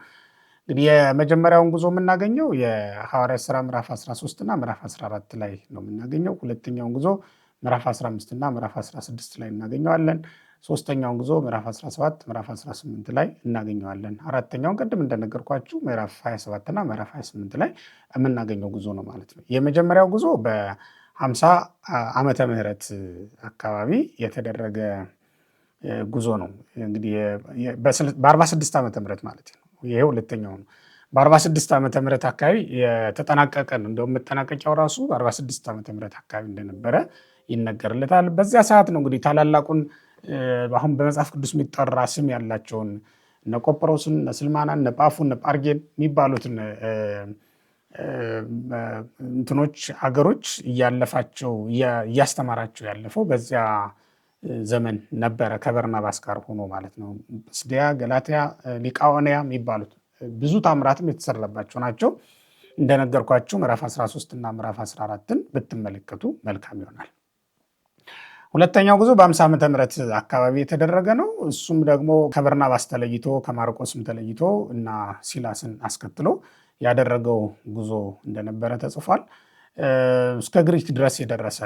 እንግዲህ የመጀመሪያውን ጉዞ የምናገኘው የሐዋርያት ሥራ ምዕራፍ 13 እና ምዕራፍ 14 ላይ ነው የምናገኘው። ሁለተኛውን ጉዞ ምዕራፍ 15 እና ምዕራፍ 16 ላይ እናገኘዋለን። ሶስተኛውን ጉዞ ምዕራፍ 17 ምዕራፍ 18 ላይ እናገኘዋለን። አራተኛውን ቅድም እንደነገርኳችሁ ምዕራፍ 27 እና ምዕራፍ 28 ላይ የምናገኘው ጉዞ ነው ማለት ነው። የመጀመሪያው ጉዞ በ50 ዓመተ ምህረት አካባቢ የተደረገ ጉዞ ነው። እንግዲህ በ46 ዓመተ ምህረት ማለት ነው። ይሄ ሁለተኛው ነው። በ46 ዓመተ ምህረት አካባቢ የተጠናቀቀ ነው። እንደውም መጠናቀቂያው ራሱ በ46 ዓመተ ምህረት አካባቢ እንደነበረ ይነገርለታል። በዚያ ሰዓት ነው እንግዲህ ታላላቁን አሁን በመጽሐፍ ቅዱስ የሚጠራ ስም ያላቸውን እነ ቆጵሮስን፣ እነ ስልማናን፣ እነ ጳፉን፣ እነ ጳርጌን የሚባሉትን እንትኖች አገሮች እያስተማራቸው ያለፈው በዚያ ዘመን ነበረ ከበርናባስ ጋር ሆኖ ማለት ነው። ጵስድያ፣ ገላትያ፣ ሊቃኦንያ የሚባሉት ብዙ ታምራትም የተሰራባቸው ናቸው። እንደነገርኳችሁ ምዕራፍ 13 እና ምዕራፍ 14ን ብትመለከቱ መልካም ይሆናል። ሁለተኛው ጉዞ በ50 ዓመተ ምህረት አካባቢ የተደረገ ነው። እሱም ደግሞ ከበርናባስ ተለይቶ ከማርቆስም ተለይቶ እና ሲላስን አስከትሎ ያደረገው ጉዞ እንደነበረ ተጽፏል። እስከ ግሪክ ድረስ የደረሰ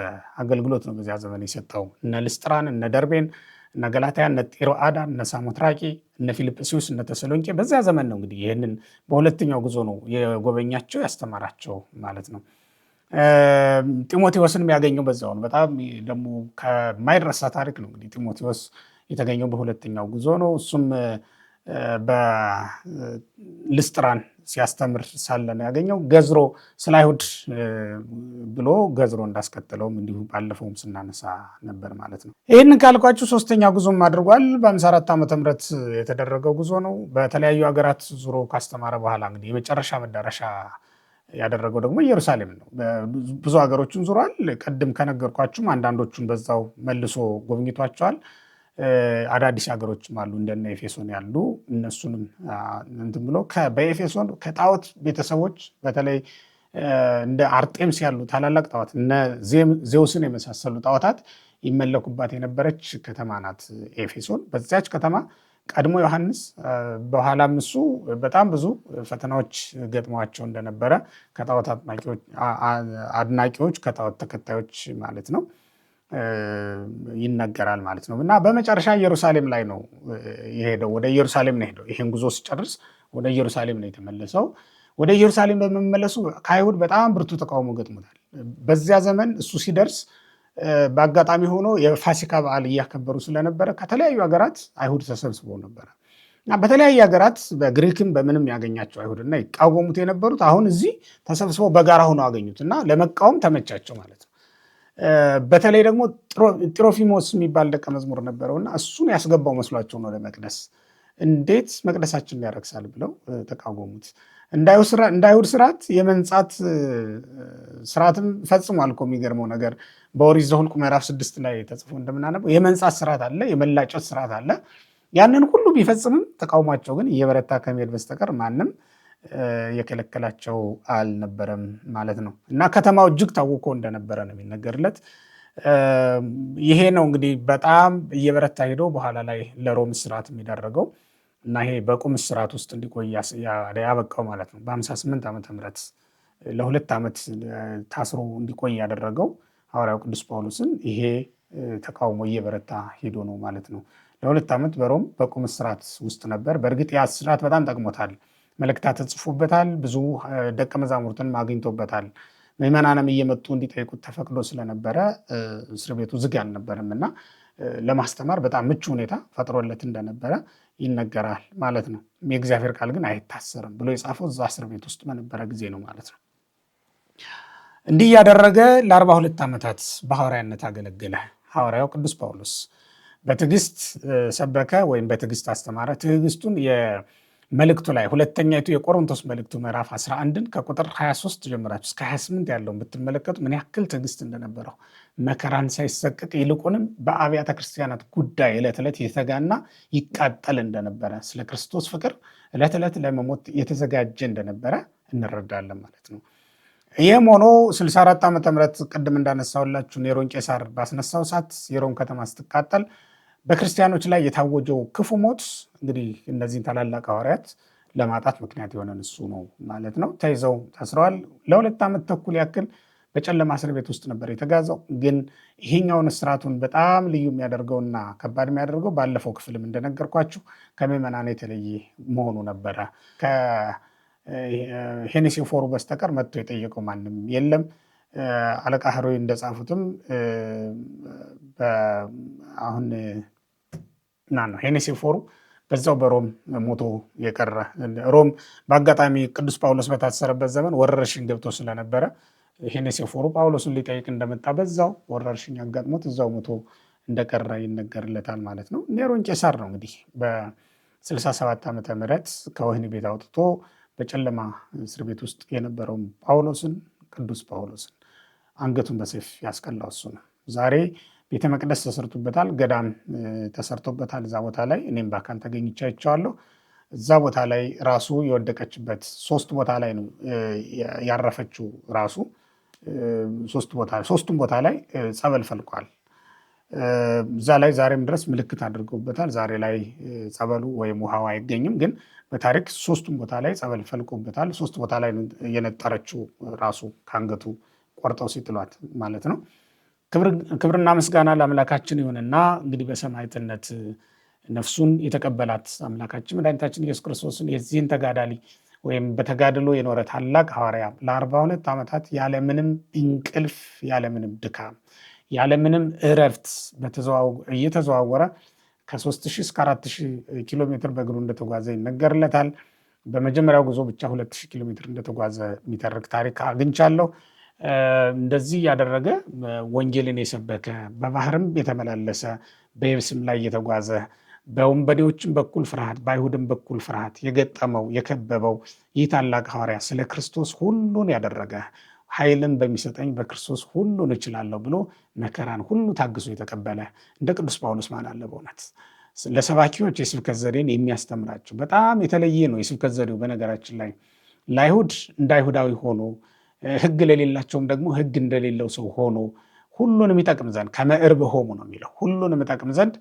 አገልግሎት ነው በዚያ ዘመን የሰጠው። እነ ልስጥራን፣ እነ ደርቤን፣ እነ ገላትያ፣ እነ ጢሮአዳ፣ እነ ሳሞትራቂ፣ እነ ፊልጵስዩስ፣ እነ ተሰሎንቄ በዚያ ዘመን ነው እንግዲህ ይህንን በሁለተኛው ጉዞ ነው የጎበኛቸው ያስተማራቸው ማለት ነው። ጢሞቴዎስን የሚያገኘው በዛው ነው። በጣም ደግሞ ከማይረሳ ታሪክ ነው እንግዲህ ጢሞቴዎስ የተገኘው በሁለተኛው ጉዞ ነው። እሱም በልስጥራን ሲያስተምር ሳለ ነው ያገኘው። ገዝሮ ስለ አይሁድ ብሎ ገዝሮ እንዳስከተለውም እንዲሁ ባለፈውም ስናነሳ ነበር ማለት ነው። ይህንን ካልኳችሁ ሶስተኛ ጉዞም አድርጓል። በ54 ዓመተ ምህረት የተደረገው ጉዞ ነው። በተለያዩ ሀገራት ዙሮ ካስተማረ በኋላ እንግዲህ የመጨረሻ መዳረሻ ያደረገው ደግሞ ኢየሩሳሌም ነው። ብዙ ሀገሮችን ዙሯል። ቅድም ከነገርኳችሁም አንዳንዶቹን በዛው መልሶ ጎብኝቷቸዋል። አዳዲስ ሀገሮችም አሉ እንደነ ኤፌሶን ያሉ እነሱንም እንትን ብሎ በኤፌሶን ከጣዖት ቤተሰቦች በተለይ እንደ አርጤምስ ያሉ ታላላቅ ጣዖት እነ ዜውስን የመሳሰሉ ጣዖታት ይመለኩባት የነበረች ከተማ ናት ኤፌሶን። በዚያች ከተማ ቀድሞ ዮሐንስ በኋላም እሱ በጣም ብዙ ፈተናዎች ገጥመዋቸው እንደነበረ ከጣዖት አድናቂዎች ከጣዖት ተከታዮች ማለት ነው ይነገራል ማለት ነው። እና በመጨረሻ ኢየሩሳሌም ላይ ነው የሄደው። ወደ ኢየሩሳሌም ነው ሄደው። ይሄን ጉዞ ሲጨርስ ወደ ኢየሩሳሌም ነው የተመለሰው። ወደ ኢየሩሳሌም በመመለሱ ከአይሁድ በጣም ብርቱ ተቃውሞ ገጥሞታል። በዚያ ዘመን እሱ ሲደርስ በአጋጣሚ ሆኖ የፋሲካ በዓል እያከበሩ ስለነበረ ከተለያዩ ሀገራት አይሁድ ተሰብስበው ነበረ እና በተለያዩ ሀገራት በግሪክም በምንም ያገኛቸው አይሁድና ይቃወሙት የነበሩት አሁን እዚህ ተሰብስበው በጋራ ሆነው አገኙት እና ለመቃወም ተመቻቸው ማለት ነው። በተለይ ደግሞ ጢሮፊሞስ የሚባል ደቀ መዝሙር ነበረውና እሱን ያስገባው መስሏቸው ነው ለመቅደስ። እንዴት መቅደሳችን ያረክሳል ብለው ተቃወሙት። እንዳይሁድ ስርዓት የመንጻት ስርዓትም ፈጽሟል እኮ። የሚገርመው ነገር በኦሪት ዘኍልቍ ምዕራፍ 6 ላይ ተጽፎ እንደምናነበው የመንጻት ስርዓት አለ፣ የመላጨት ስርዓት አለ። ያንን ሁሉ ቢፈጽምም ተቃውሟቸው ግን እየበረታ ከመሄድ በስተቀር ማንም የከለከላቸው አልነበረም ማለት ነው። እና ከተማው እጅግ ታውኮ እንደነበረ ነው የሚነገርለት። ይሄ ነው እንግዲህ በጣም እየበረታ ሄዶ በኋላ ላይ ለሮም ስርዓት የሚዳረገው እና ይሄ በቁም እስራት ውስጥ እንዲቆይ ያበቃው ማለት ነው። በ58 ዓመተ ምህረት ለ2 ዓመት ታስሮ እንዲቆይ ያደረገው ሐዋርያው ቅዱስ ጳውሎስን ይሄ ተቃውሞ እየበረታ ሄዶ ነው ማለት ነው። ለ2 ዓመት በሮም በቁም እስራት ውስጥ ነበር። በእርግጥ ያ እስራት በጣም ጠቅሞታል። መልእክታት ተጽፎበታል። ብዙ ደቀ መዛሙርትን አግኝቶበታል። ምዕመናንም እየመጡ እንዲጠይቁት ተፈቅዶ ስለነበረ እስር ቤቱ ዝግ አልነበረም እና ለማስተማር በጣም ምቹ ሁኔታ ፈጥሮለት እንደነበረ ይነገራል ማለት ነው። የእግዚአብሔር ቃል ግን አይታሰርም ብሎ የጻፈው እዛ እስር ቤት ውስጥ በነበረ ጊዜ ነው ማለት ነው። እንዲህ እያደረገ ለ42 ዓመታት በሐዋርያነት አገለገለ። ሐዋርያው ቅዱስ ጳውሎስ በትዕግስት ሰበከ ወይም በትዕግስት አስተማረ። ትዕግስቱን መልእክቱ ላይ ሁለተኛይቱ የቆሮንቶስ መልእክቱ ምዕራፍ 11ን ከቁጥር 23 ጀምራችሁ እስከ 28 ያለውን ብትመለከቱ ምን ያክል ትዕግስት እንደነበረው መከራን ሳይሰቅቅ ይልቁንም በአብያተ ክርስቲያናት ጉዳይ ዕለት ዕለት የተጋና ይቃጠል እንደነበረ ስለ ክርስቶስ ፍቅር ዕለት ዕለት ለመሞት የተዘጋጀ እንደነበረ እንረዳለን ማለት ነው። ይህም ሆኖ 64 ዓመተ ምህረት ቅድም እንዳነሳሁላችሁ ኔሮን ቄሳር ባስነሳው እሳት የሮም ከተማ ስትቃጠል በክርስቲያኖች ላይ የታወጀው ክፉ ሞት እንግዲህ እነዚህን ታላላቅ ሐዋርያት ለማጣት ምክንያት የሆነን እሱ ነው ማለት ነው። ተይዘው ታስረዋል። ለ2 ዓመት ተኩል ያክል በጨለማ እስር ቤት ውስጥ ነበር የተጋዘው። ግን ይሄኛውን እስራቱን በጣም ልዩ የሚያደርገውና ከባድ የሚያደርገው ባለፈው ክፍልም እንደነገርኳችሁ ከምዕመናን የተለየ መሆኑ ነበረ። ከሄኔሲፎሩ በስተቀር መጥቶ የጠየቀው ማንም የለም። አለቃ ሄሮይ እንደጻፉትም አሁን ሄኔሲፎሩ በዛው በሮም ሞቶ የቀረ ሮም በአጋጣሚ ቅዱስ ጳውሎስ በታሰረበት ዘመን ወረርሽኝ ገብቶ ስለነበረ ሄኔሲፎሩ ጳውሎስን ሊጠይቅ እንደመጣ በዛው ወረርሽኝ አጋጥሞት እዛው ሞቶ እንደቀረ ይነገርለታል ማለት ነው። ኔሮን ቄሳር ነው እንግዲህ በ67 ዓመተ ምህረት ከወህኒ ቤት አውጥቶ በጨለማ እስር ቤት ውስጥ የነበረውን ጳውሎስን ቅዱስ ጳውሎስን አንገቱን በሰይፍ ያስቀላው እሱ ነው። ዛሬ ቤተ መቅደስ ተሰርቶበታል፣ ገዳም ተሰርቶበታል። እዛ ቦታ ላይ እኔም በአካል ተገኝቼ አይቼዋለሁ። እዛ ቦታ ላይ ራሱ የወደቀችበት 3 ቦታ ላይ ነው ያረፈችው። ራሱ 3ቱም ቦታ ላይ ጸበል ፈልቋል። እዛ ላይ ዛሬም ድረስ ምልክት አድርገውበታል። ዛሬ ላይ ጸበሉ ወይም ውሃው አይገኝም፣ ግን በታሪክ 3ቱም ቦታ ላይ ጸበል ፈልቆበታል። 3 ቦታ ላይ የነጠረችው ራሱ ከአንገቱ ቆርጠው ሲጥሏት ማለት ነው። ክብርና ምስጋና ለአምላካችን ይሁንና እንግዲህ በሰማዕትነት ነፍሱን የተቀበላት አምላካችን መድኃኒታችን ኢየሱስ ክርስቶስን የዚህን ተጋዳሊ ወይም በተጋድሎ የኖረ ታላቅ ሐዋርያ ለ42 ዓመታት ያለምንም እንቅልፍ ያለምንም ድካም ያለምንም እረፍት እየተዘዋወረ ከ3000 እስከ 4000 ኪሎ ሜትር በእግሩ እንደተጓዘ ይነገርለታል። በመጀመሪያው ጉዞ ብቻ 2000 ኪሎ ሜትር እንደተጓዘ የሚተርክ ታሪክ አግኝቻለሁ። እንደዚህ ያደረገ ወንጌልን የሰበከ በባህርም የተመላለሰ በየብስም ላይ የተጓዘ በወንበዴዎችም በኩል ፍርሃት በአይሁድም በኩል ፍርሃት የገጠመው የከበበው ይህ ታላቅ ሐዋርያ ስለ ክርስቶስ ሁሉን ያደረገ ኃይልን በሚሰጠኝ በክርስቶስ ሁሉን እችላለሁ ብሎ መከራን ሁሉ ታግሶ የተቀበለ እንደ ቅዱስ ጳውሎስ ማን አለ በእውነት። ለሰባኪዎች የስብከት ዘዴን የሚያስተምራቸው በጣም የተለየ ነው የስብከት ዘዴው። በነገራችን ላይ ለአይሁድ እንደ አይሁዳዊ ሆኖ ሕግ ለሌላቸውም ደግሞ ሕግ እንደሌለው ሰው ሆኖ ሁሉንም ይጠቅም ዘንድ ከመዕርብ ሆሙ ነው የሚለው። ሁሉንም ይጠቅም ዘንድ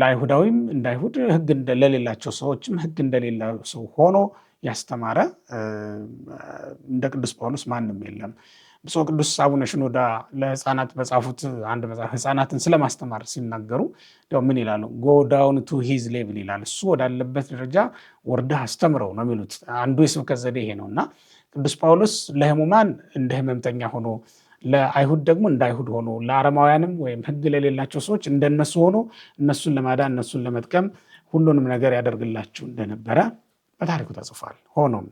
ለአይሁዳዊም እንደ አይሁድ ሕግ ለሌላቸው ሰዎችም ሕግ እንደሌለው ሰው ሆኖ ያስተማረ እንደ ቅዱስ ጳውሎስ ማንም የለም። ብፁዕ ቅዱስ አቡነ ሽኖዳ ለሕፃናት በጻፉት አንድ መጽሐፍ ሕፃናትን ስለማስተማር ሲናገሩ ምን ይላሉ? ጎ ዳውን ቱ ሂዝ ሌቭል ይላል። እሱ ወዳለበት ደረጃ ወርደህ አስተምረው ነው የሚሉት። አንዱ የስብከት ዘዴ ይሄ ነው እና ቅዱስ ጳውሎስ ለሕሙማን እንደ ሕመምተኛ ሆኖ ለአይሁድ ደግሞ እንደ አይሁድ ሆኖ ለአረማውያንም ወይም ሕግ ለሌላቸው ሰዎች እንደነሱ ሆኖ እነሱን ለማዳን እነሱን ለመጥቀም ሁሉንም ነገር ያደርግላቸው እንደነበረ በታሪኩ ተጽፏል። ሆኖም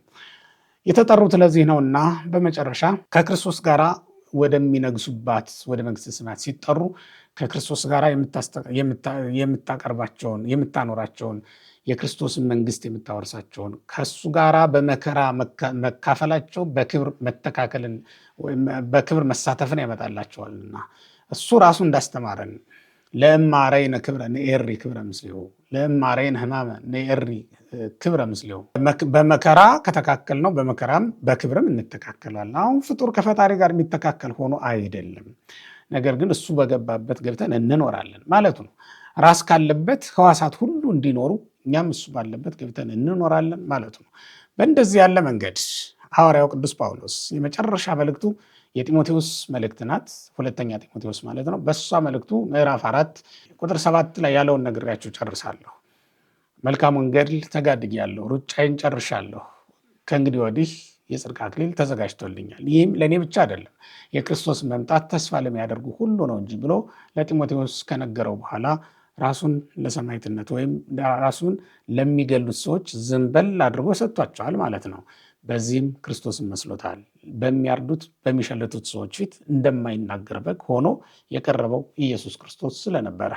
የተጠሩት ለዚህ ነውና በመጨረሻ ከክርስቶስ ጋር ወደሚነግሱባት ወደ መንግሥተ ሰማያት ሲጠሩ ከክርስቶስ ጋር የምታቀርባቸውን የምታኖራቸውን የክርስቶስን መንግሥት የምታወርሳቸውን ከሱ ጋር በመከራ መካፈላቸው በክብር መተካከልን በክብር መሳተፍን ያመጣላቸዋልና እሱ ራሱ እንዳስተማረን ለእማረይነ ክብረ ንኤሪ ክብረ ምስሌሁ ለእማረይነ ሕማመ ንኤሪ ክብረ ምስሌሁ። በመከራ ከተካከል ነው በመከራም በክብርም እንተካከላለን። አሁን ፍጡር ከፈጣሪ ጋር የሚተካከል ሆኖ አይደለም፣ ነገር ግን እሱ በገባበት ገብተን እንኖራለን ማለቱ ነው። ራስ ካለበት ሕዋሳት ሁሉ እንዲኖሩ እኛም እሱ ባለበት ገብተን እንኖራለን ማለት ነው። በእንደዚህ ያለ መንገድ ሐዋርያው ቅዱስ ጳውሎስ የመጨረሻ መልእክቱ የጢሞቴዎስ መልእክት ናት፣ ሁለተኛ ጢሞቴዎስ ማለት ነው። በእሷ መልእክቱ ምዕራፍ 4 ቁጥር 7 ላይ ያለውን ነግሬያችሁ ጨርሳለሁ። መልካሙን ገድል ተጋድያለሁ፣ ሩጫዬን ጨርሻለሁ፣ ከእንግዲህ ወዲህ የጽድቅ አክሊል ተዘጋጅቶልኛል፣ ይህም ለእኔ ብቻ አይደለም የክርስቶስ መምጣት ተስፋ ለሚያደርጉ ሁሉ ነው እንጂ ብሎ ለጢሞቴዎስ ከነገረው በኋላ ራሱን ለሰማዕትነት ወይም ራሱን ለሚገሉት ሰዎች ዝንበል አድርጎ ሰጥቷቸዋል ማለት ነው። በዚህም ክርስቶስን መስሎታል። በሚያርዱት በሚሸልቱት ሰዎች ፊት እንደማይናገር በግ ሆኖ የቀረበው ኢየሱስ ክርስቶስ ስለነበረ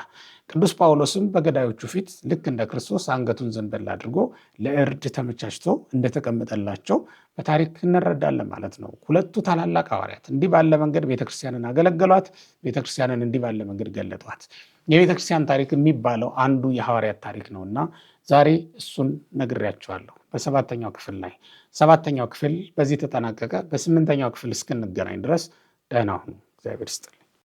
ቅዱስ ጳውሎስም በገዳዮቹ ፊት ልክ እንደ ክርስቶስ አንገቱን ዘንበል አድርጎ ለእርድ ተመቻችቶ እንደተቀመጠላቸው በታሪክ እንረዳለን ማለት ነው። ሁለቱ ታላላቅ ሐዋርያት እንዲህ ባለ መንገድ ቤተክርስቲያንን አገለገሏት። ቤተክርስቲያንን እንዲህ ባለ መንገድ ገለጧት። የቤተክርስቲያን ታሪክ የሚባለው አንዱ የሐዋርያት ታሪክ ነውና ዛሬ እሱን ነግሬያቸዋለሁ በሰባተኛው ክፍል ላይ። ሰባተኛው ክፍል በዚህ ተጠናቀቀ። በስምንተኛው ክፍል እስክንገናኝ ድረስ ደህና ሁኑ። እግዚአብሔር ይስጥልኝ።